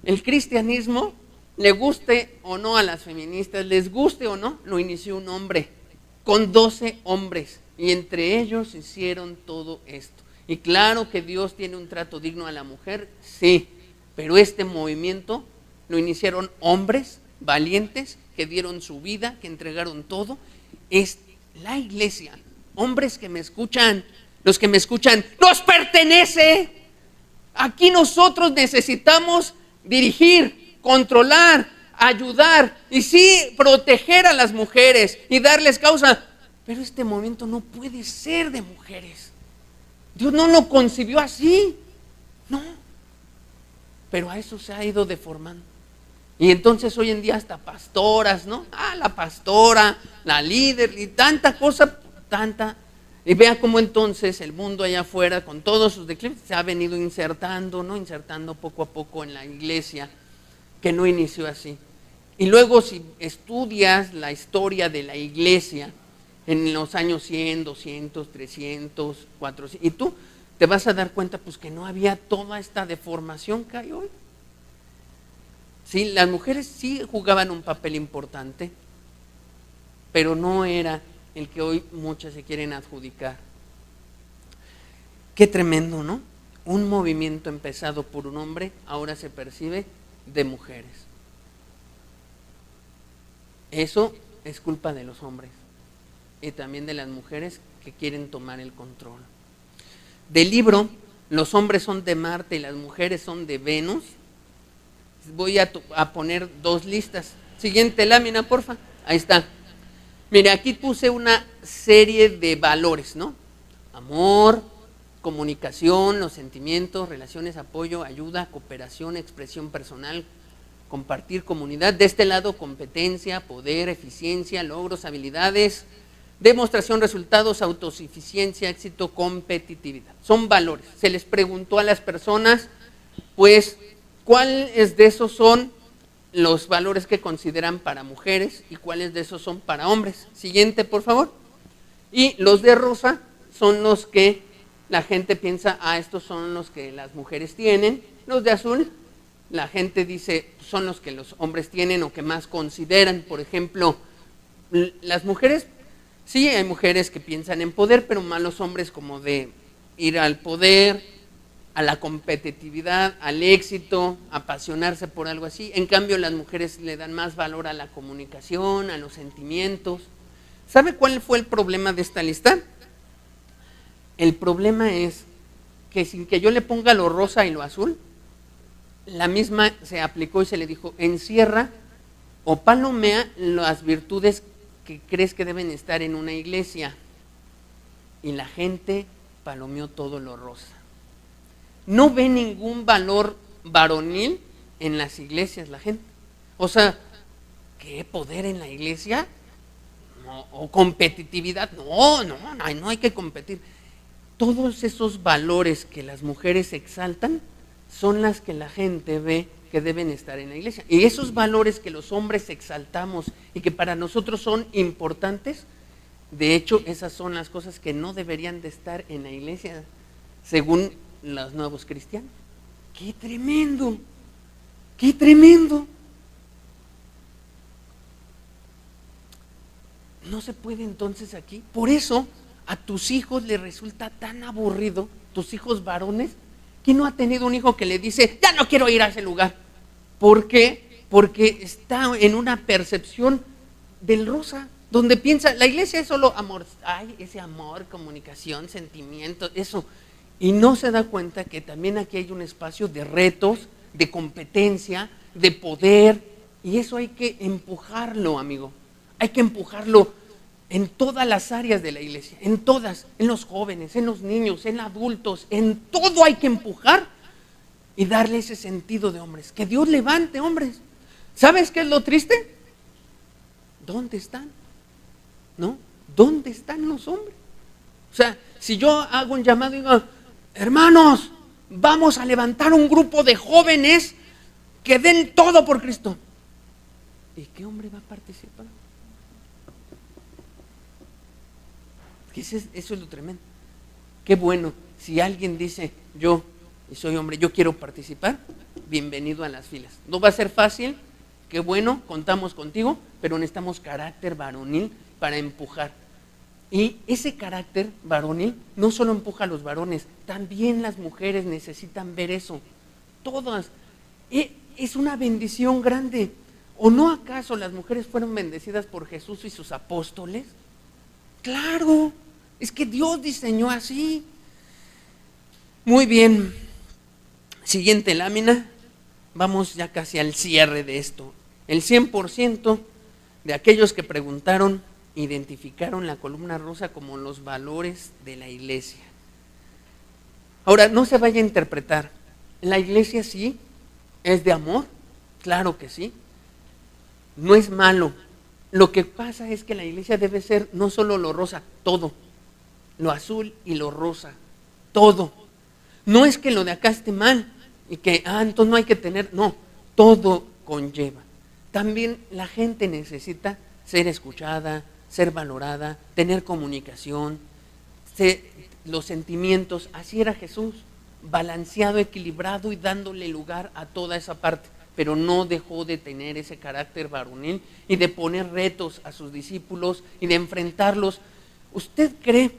el cristianismo, le guste o no a las feministas, les guste o no, lo inició un hombre, con 12 hombres, y entre ellos hicieron todo esto. Y claro que Dios tiene un trato digno a la mujer, sí, pero este movimiento lo iniciaron hombres valientes que dieron su vida, que entregaron todo. Es la iglesia, hombres que me escuchan, los que me escuchan, nos pertenece. Aquí nosotros necesitamos dirigir, controlar, ayudar y sí, proteger a las mujeres y darles causa. Pero este movimiento no puede ser de mujeres. Dios no lo concibió así, no. Pero a eso se ha ido deformando. Y entonces hoy en día hasta pastoras, ¿no? La pastora, la líder y tanta cosa, tanta. Y vea cómo entonces el mundo allá afuera, con todos sus declives, se ha venido insertando, ¿no? Insertando poco a poco en la iglesia, que no inició así. Y luego si estudias la historia de la iglesia en los años 100, 200, 300, 400, y tú te vas a dar cuenta pues que no había toda esta deformación que hay hoy. Sí, las mujeres sí jugaban un papel importante, pero no era el que hoy muchas se quieren adjudicar. Qué tremendo, ¿no? Un movimiento empezado por un hombre ahora se percibe de mujeres. Eso es culpa de los hombres y también de las mujeres que quieren tomar el control. Del libro, los hombres son de Marte y las mujeres son de Venus. Voy a poner 2 listas. Siguiente lámina, porfa. Ahí está. Mire, aquí puse una serie de valores, ¿no? Amor, comunicación, los sentimientos, relaciones, apoyo, ayuda, cooperación, expresión personal, compartir, comunidad. De este lado, competencia, poder, eficiencia, logros, habilidades, demostración, resultados, autosuficiencia, éxito, competitividad. Son valores. Se les preguntó a las personas, pues, ¿cuáles de esos son los valores que consideran para mujeres y cuáles de esos son para hombres? Siguiente, por favor. Y los de rosa son los que la gente piensa, estos son los que las mujeres tienen. Los de azul, la gente dice, son los que los hombres tienen o que más consideran. Por ejemplo, las mujeres, sí hay mujeres que piensan en poder, pero más los hombres como de ir al poder, a la competitividad, al éxito, apasionarse por algo así. En cambio, las mujeres le dan más valor a la comunicación, a los sentimientos. ¿Sabe cuál fue el problema de esta lista? El problema es que sin que yo le ponga lo rosa y lo azul, la misma se aplicó y se le dijo, encierra o palomea las virtudes que crees que deben estar en una iglesia. Y la gente palomeó todo lo rosa. No ve ningún valor varonil en las iglesias la gente. O sea, ¿qué poder en la iglesia? No, o competitividad. No hay que competir. Todos esos valores que las mujeres exaltan son las que la gente ve que deben estar en la iglesia. Y esos valores que los hombres exaltamos y que para nosotros son importantes, de hecho, esas son las cosas que no deberían de estar en la iglesia, según los nuevos cristianos. ¡Qué tremendo! ¡Qué tremendo! No se puede entonces aquí. Por eso A tus hijos les resulta tan aburrido, tus hijos varones. ¿Quién no ha tenido un hijo que le dice, ya no quiero ir a ese lugar? ¿Por qué? Porque está en una percepción del rosa, donde piensa, la iglesia es solo amor, ay, ese amor, comunicación, sentimientos, eso. Y no se da cuenta que también aquí hay un espacio de retos, de competencia, de poder, y eso hay que empujarlo, amigo. Hay que empujarlo en todas las áreas de la iglesia, en todas, en los jóvenes, en los niños, en adultos, en todo hay que empujar y darle ese sentido de hombres. Que Dios levante hombres. ¿Sabes qué es lo triste? ¿Dónde están? ¿No? ¿Dónde están los hombres? O sea, si yo hago un llamado y digo, hermanos, vamos a levantar un grupo de jóvenes que den todo por Cristo. ¿Y qué hombre va a participar? Eso es lo tremendo. Qué bueno, si alguien dice, yo soy hombre, yo quiero participar, bienvenido a las filas. No va a ser fácil, qué bueno, contamos contigo, pero necesitamos carácter varonil para empujar. Y ese carácter varonil no solo empuja a los varones, también las mujeres necesitan ver eso. Todas. Es una bendición grande. ¿O no acaso las mujeres fueron bendecidas por Jesús y sus apóstoles? Claro, es que Dios diseñó así. Muy bien. Siguiente lámina. Vamos ya casi al cierre de esto. El 100% de aquellos que preguntaron identificaron la columna rosa como los valores de la iglesia. Ahora, no se vaya a interpretar. La iglesia sí es de amor, claro que sí. No es malo. Lo que pasa es que la iglesia debe ser no solo lo rosa, todo. Lo azul y lo rosa, todo. No es que lo de acá esté mal y que, entonces no hay que tener, no, todo conlleva. También la gente necesita ser escuchada, ser valorada, tener comunicación, los sentimientos. Así era Jesús, balanceado, equilibrado y dándole lugar a toda esa parte. Pero no dejó de tener ese carácter varonil y de poner retos a sus discípulos y de enfrentarlos. ¿Usted cree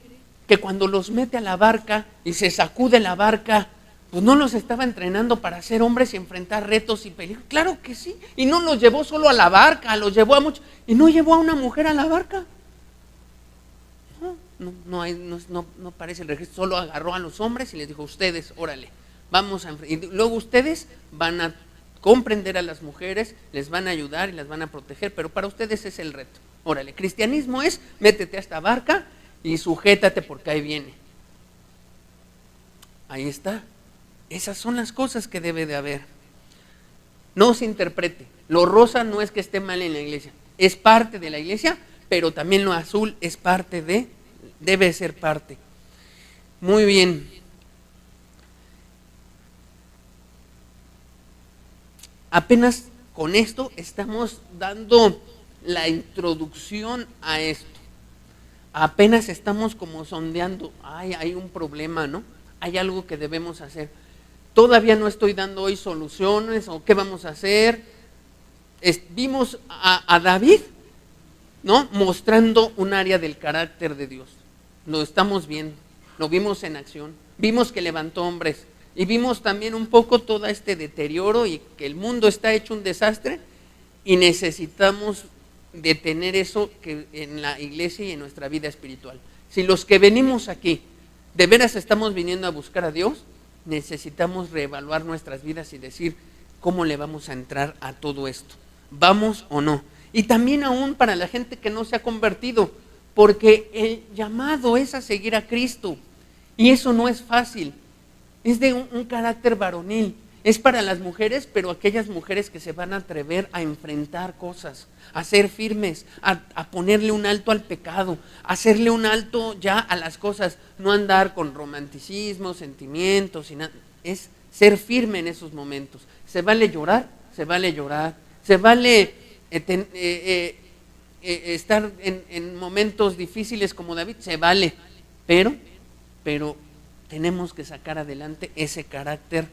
que cuando los mete a la barca y se sacude la barca, pues no los estaba entrenando para ser hombres y enfrentar retos y peligros? Claro que sí. Y no los llevó solo a la barca, los llevó a muchos. Y no llevó a una mujer a la barca. No parece el registro. Solo agarró a los hombres y les dijo, ustedes, órale, vamos a enfrentar. Y luego ustedes van a comprender a las mujeres, les van a ayudar y las van a proteger, pero para ustedes es el reto. Órale, cristianismo es, métete a esta barca y sujétate porque ahí viene. Ahí está. Esas son las cosas que debe de haber. No se interprete. Lo rosa no es que esté mal en la iglesia. Es parte de la iglesia, pero también lo azul es parte de, debe ser parte. Muy bien. Apenas con esto estamos dando la introducción a esto. Apenas estamos como sondeando, hay un problema, ¿no? Hay algo que debemos hacer. Todavía no estoy dando hoy soluciones o qué vamos a hacer. Vimos a David, ¿no? Mostrando un área del carácter de Dios. Lo estamos viendo, lo vimos en acción. Vimos que levantó hombres. Y vimos también un poco todo este deterioro y que el mundo está hecho un desastre y necesitamos detener eso que en la iglesia y en nuestra vida espiritual. Si los que venimos aquí de veras estamos viniendo a buscar a Dios, necesitamos reevaluar nuestras vidas y decir cómo le vamos a entrar a todo esto. ¿Vamos o no? Y también aún para la gente que no se ha convertido, porque el llamado es a seguir a Cristo y eso no es fácil. Es de un carácter varonil. Es para las mujeres, pero aquellas mujeres que se van a atrever a enfrentar cosas, a ser firmes, a ponerle un alto al pecado, a hacerle un alto ya a las cosas, no andar con romanticismo, sentimientos, y nada. Es ser firme en esos momentos. Se vale llorar, se vale llorar, se vale estar en momentos difíciles como David, se vale, pero tenemos que sacar adelante ese carácter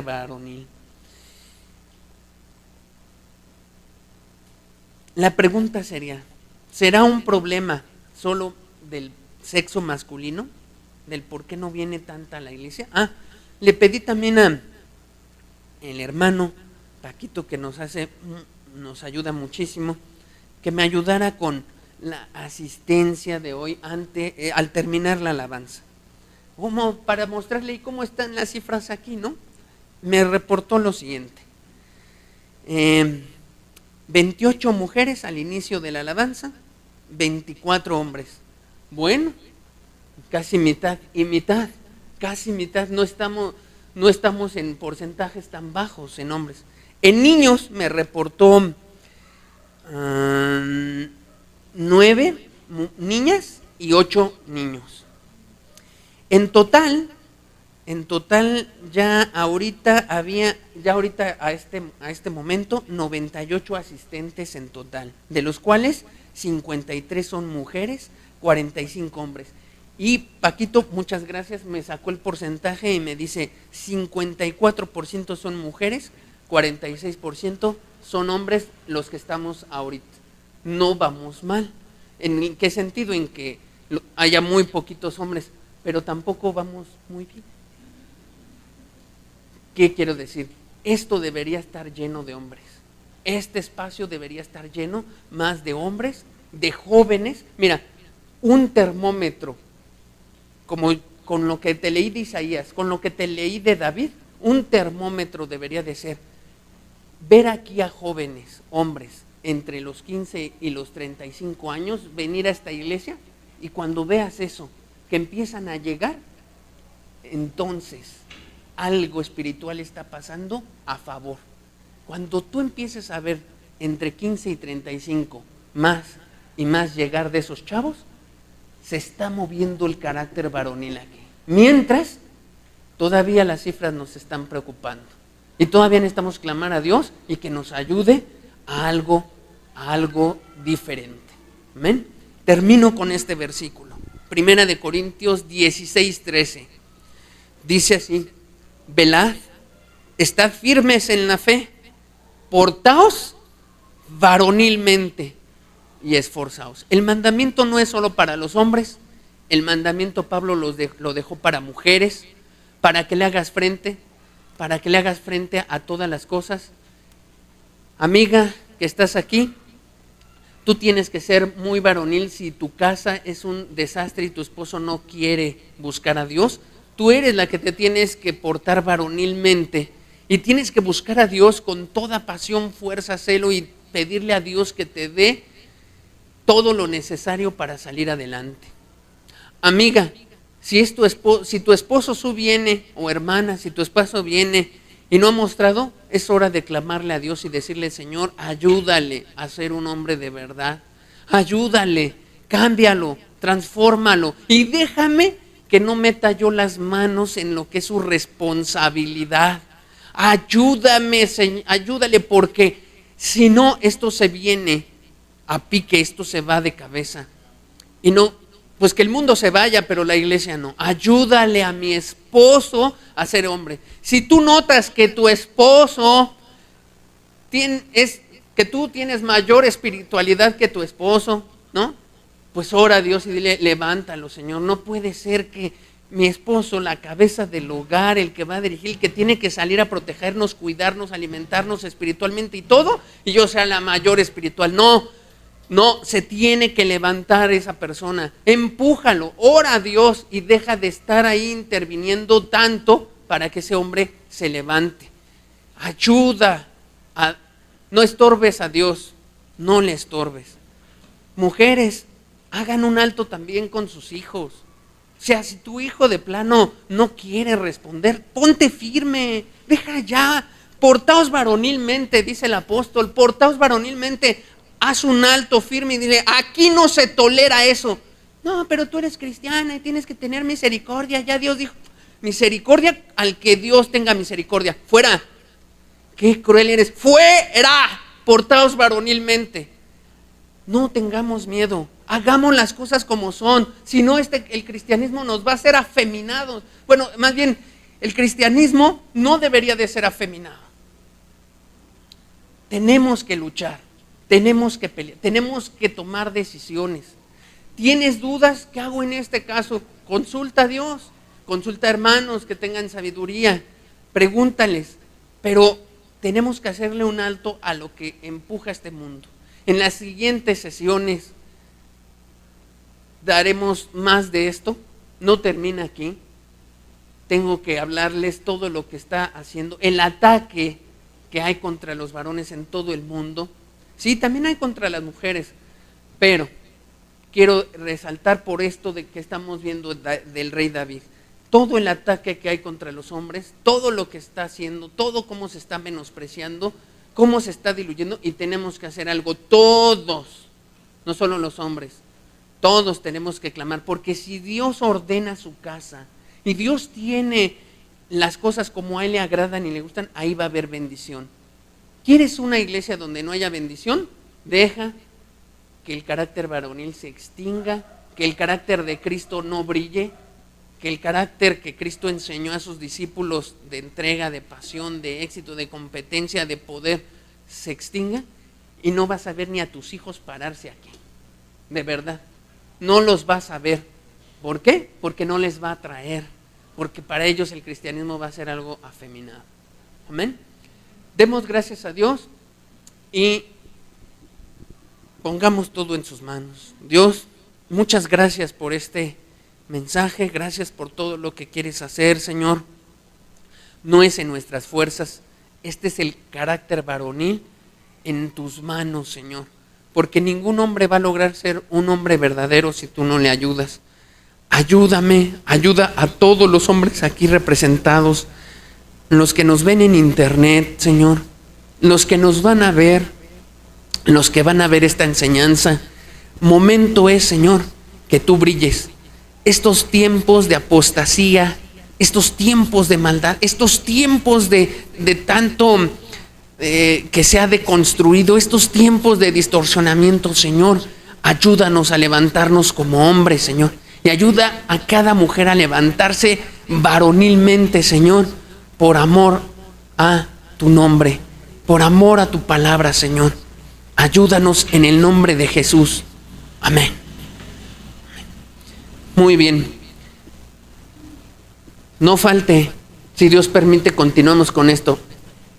varonil. La pregunta sería, ¿será un problema solo del sexo masculino, del por qué no viene tanta a la iglesia. Le pedí también a el hermano Paquito, que nos ayuda muchísimo, que me ayudara con la asistencia de hoy al terminar la alabanza. Como para mostrarle cómo están las cifras aquí, ¿no? Me reportó lo siguiente: 28 mujeres al inicio de la alabanza, 24 hombres. Bueno, casi mitad y mitad, casi mitad. No estamos en porcentajes tan bajos en hombres. En niños me reportó 9 niñas y 8 niños. En total ya ahorita a este momento 98 asistentes en total, de los cuales 53 son mujeres, 45 hombres. Y Paquito, muchas gracias, me sacó el porcentaje y me dice 54% son mujeres, 46% son hombres los que estamos ahorita. No vamos mal. ¿En qué sentido? En que haya muy poquitos hombres, pero tampoco vamos muy bien. ¿Qué quiero decir? Esto debería estar lleno de hombres. Este espacio debería estar lleno más de hombres, de jóvenes. Mira, un termómetro, como con lo que te leí de Isaías, con lo que te leí de David, un termómetro debería de ser ver aquí a jóvenes, hombres, entre los 15 y los 35 años, venir a esta iglesia, y cuando veas eso, que empiezan a llegar, entonces algo espiritual está pasando a favor. Cuando tú empieces a ver entre 15 y 35 más y más llegar de esos chavos, se está moviendo el carácter varonil aquí. Mientras, todavía las cifras nos están preocupando y todavía necesitamos clamar a Dios y que nos ayude a algo diferente. ¿Amén? Termino con este versículo. Primera de Corintios 16:13. Dice así: velad, estad firmes en la fe, portaos varonilmente y esforzaos. El mandamiento no es solo para los hombres. El mandamiento Pablo lo dejó para mujeres, para que le hagas frente a todas las cosas. Amiga que estás aquí, tú tienes que ser muy varonil. Si tu casa es un desastre y tu esposo no quiere buscar a Dios, tú eres la que te tienes que portar varonilmente y tienes que buscar a Dios con toda pasión, fuerza, celo y pedirle a Dios que te dé todo lo necesario para salir adelante. Amiga, si tu esposo viene, o hermana, si tu esposo viene y no ha mostrado, es hora de clamarle a Dios y decirle: Señor, ayúdale a ser un hombre de verdad, ayúdale, cámbialo, transfórmalo y déjame que no meta yo las manos en lo que es su responsabilidad. Ayúdame, Señor, ayúdale, porque si no, esto se viene a pique, esto se va de cabeza. Y no, pues que el mundo se vaya, pero la iglesia no. Ayúdale a mi esposo a ser hombre. Si tú notas que tu esposo que tú tienes mayor espiritualidad que tu esposo, ¿no? Pues ora a Dios y dile: levántalo, Señor. No puede ser que mi esposo, la cabeza del hogar, el que va a dirigir, el que tiene que salir a protegernos, cuidarnos, alimentarnos espiritualmente y todo, y yo sea la mayor espiritual. No, se tiene que levantar esa persona. Empújalo, ora a Dios y deja de estar ahí interviniendo tanto para que ese hombre se levante. No estorbes a Dios, no le estorbes. Mujeres, hagan un alto también con sus hijos. O sea, si tu hijo de plano no quiere responder, ponte firme, deja ya. Portaos varonilmente, dice el apóstol, portaos varonilmente. Haz un alto firme y dile: aquí no se tolera eso. No, pero tú eres cristiana y tienes que tener misericordia. Ya Dios dijo: misericordia al que Dios tenga misericordia. Fuera. Qué cruel eres. Fuera. Portaos varonilmente. No tengamos miedo. Hagamos las cosas como son. Si no, el cristianismo nos va a hacer afeminados. Bueno, más bien, el cristianismo no debería de ser afeminado. Tenemos que luchar. Tenemos que pelear, tenemos que tomar decisiones. ¿Tienes dudas? ¿Qué hago en este caso? Consulta a Dios, consulta a hermanos que tengan sabiduría, pregúntales, pero tenemos que hacerle un alto a lo que empuja este mundo. En las siguientes sesiones daremos más de esto, no termina aquí. Tengo que hablarles todo lo que está haciendo, el ataque que hay contra los varones en todo el mundo. Sí, también hay contra las mujeres, pero quiero resaltar por esto de que estamos viendo del rey David. Todo el ataque que hay contra los hombres, todo lo que está haciendo, todo cómo se está menospreciando, cómo se está diluyendo, y tenemos que hacer algo todos, no solo los hombres, todos tenemos que clamar, porque si Dios ordena su casa y Dios tiene las cosas como a Él le agradan y le gustan, ahí va a haber bendición. ¿Quieres una iglesia donde no haya bendición? Deja que el carácter varonil se extinga, que el carácter de Cristo no brille, que el carácter que Cristo enseñó a sus discípulos de entrega, de pasión, de éxito, de competencia, de poder, se extinga, y no vas a ver ni a tus hijos pararse aquí. De verdad, no los vas a ver. ¿Por qué? Porque no les va a atraer, porque para ellos el cristianismo va a ser algo afeminado. Amén. Demos gracias a Dios y pongamos todo en sus manos. Dios, muchas gracias por este mensaje, gracias por todo lo que quieres hacer, Señor. No es en nuestras fuerzas, este es el carácter varonil en tus manos, Señor, porque ningún hombre va a lograr ser un hombre verdadero si tú no le ayudas. Ayúdame, ayuda a todos los hombres aquí representados, los que nos ven en internet, Señor, los que nos van a ver, los que van a ver esta enseñanza. Momento es, Señor, que tú brilles. Estos tiempos de apostasía, estos tiempos de maldad, estos tiempos de tanto que se ha deconstruido, estos tiempos de distorsionamiento, Señor, ayúdanos a levantarnos como hombres, Señor, y ayuda a cada mujer a levantarse varonilmente, Señor, por amor a tu nombre, por amor a tu palabra, Señor. Ayúdanos en el nombre de Jesús. Amén. Muy bien. No falte, si Dios permite, continuamos con esto.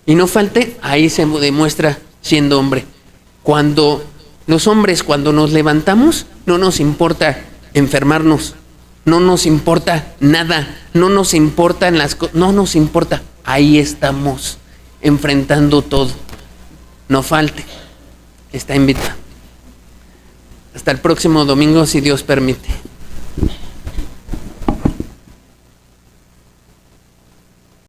Y no falte, ahí se demuestra siendo hombre. Cuando los hombres, cuando nos levantamos, no nos importa enfermarnos, no nos importa nada, no nos importan las cosas, no nos importa. Ahí estamos enfrentando todo. No falte, está invitado. Hasta el próximo domingo, si Dios permite.